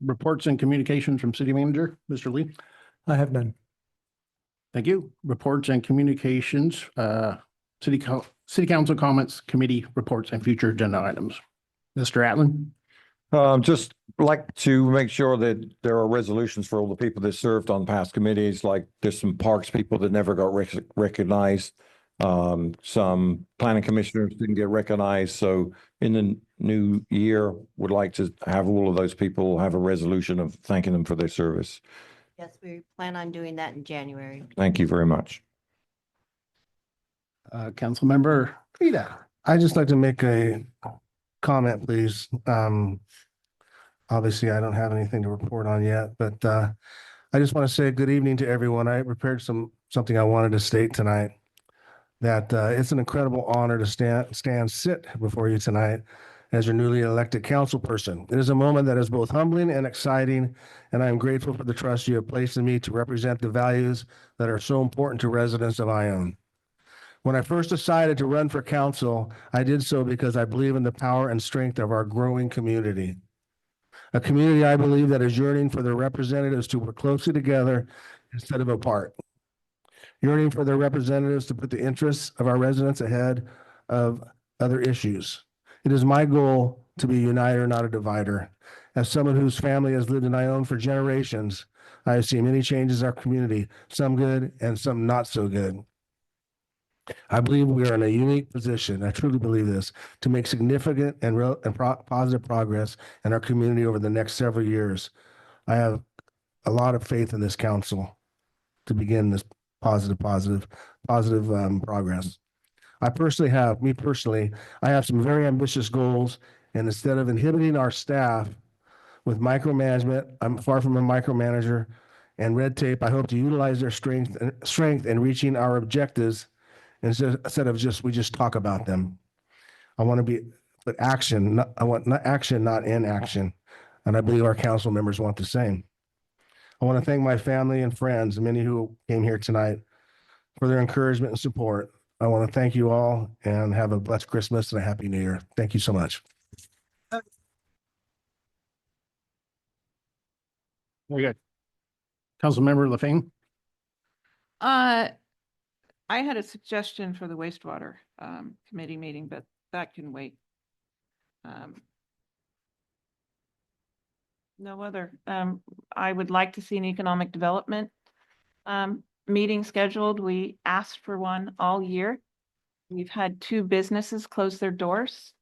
Reports and communications from city manager, Mr. Lee.
I have none.
Thank you. Reports and communications, city council comments, committee reports, and future agenda items. Mr. Atlan.
Just like to make sure that there are resolutions for all the people that served on past committees, like there's some parks people that never got recognized. Some planning commissioners didn't get recognized. So in the new year, would like to have all of those people have a resolution of thanking them for their service.
Yes, we plan on doing that in January.
Thank you very much.
Councilmember Frida.
I'd just like to make a comment, please. Obviously, I don't have anything to report on yet, but I just want to say good evening to everyone. I prepared something I wanted to state tonight, that it's an incredible honor to sit before you tonight as your newly elected council person. It is a moment that is both humbling and exciting, and I am grateful for the trust you have placed in me to represent the values that are so important to residents of Ione. When I first decided to run for council, I did so because I believe in the power and strength of our growing community. A community I believe that is yearning for their representatives to work closely together instead of apart. Yearning for their representatives to put the interests of our residents ahead of other issues. It is my goal to be a uniter, not a divider. As someone whose family has lived in Ione for generations, I have seen many changes in our community, some good and some not so good. I believe we are in a unique position, I truly believe this, to make significant and positive progress in our community over the next several years. I have a lot of faith in this council to begin this positive progress. I have some very ambitious goals, and instead of inhibiting our staff with micromanagement, I'm far from a micromanager, and red tape, I hope to utilize their strength in reaching our objectives instead of we just talk about them. I want action, not inaction. And I believe our council members want the same. I want to thank my family and friends, many who came here tonight, for their encouragement and support. I want to thank you all and have a blessed Christmas and a happy New Year. Thank you so much.
Very good. Councilmember LaFane.
I had a suggestion for the wastewater committee meeting, but that can wait. No other. I would like to see an economic development meeting scheduled. We asked for one all year. We've had 2 businesses close their doors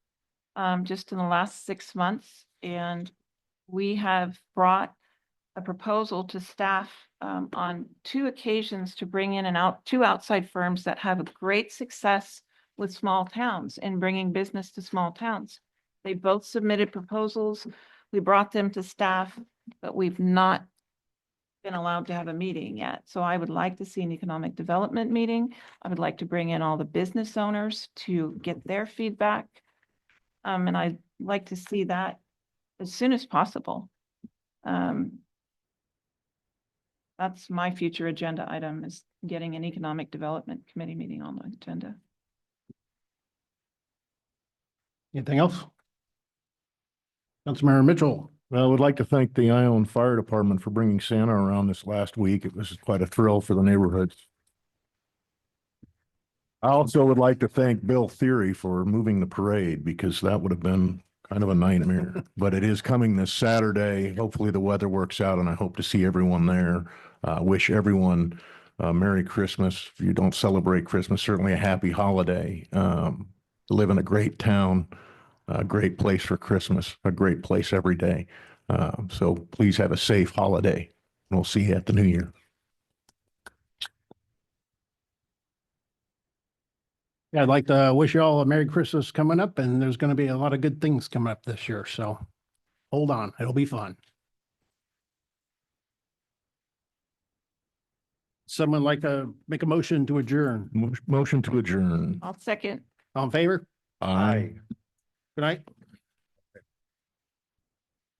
just in the last 6 months, and we have brought a proposal to staff on 2 occasions to bring in 2 outside firms that have a great success with small towns and bringing business to small towns. They both submitted proposals. We brought them to staff, but we've not been allowed to have a meeting yet. So I would like to see an economic development meeting. I would like to bring in all the business owners to get their feedback. And I'd like to see that as soon as possible. That's my future agenda item, is getting an economic development committee meeting on the agenda.
Anything else? Councilmember Mitchell.
Well, I would like to thank the Ione Fire Department for bringing Santa around this last week. It was quite a thrill for the neighborhoods. I also would like to thank Bill Theory for moving the parade, because that would have been kind of a nightmare. But it is coming this Saturday. Hopefully the weather works out, and I hope to see everyone there. Wish everyone Merry Christmas. If you don't celebrate Christmas, certainly a happy holiday. Live in a great town, a great place for Christmas, a great place every day. So please have a safe holiday. We'll see you at the new year.
Yeah, I'd like to wish you all a Merry Christmas coming up, and there's going to be a lot of good things coming up this year. So hold on, it'll be fun. Someone like to make a motion to adjourn?
Motion to adjourn.
I'll second.
All in favor?
Aye.
Good night.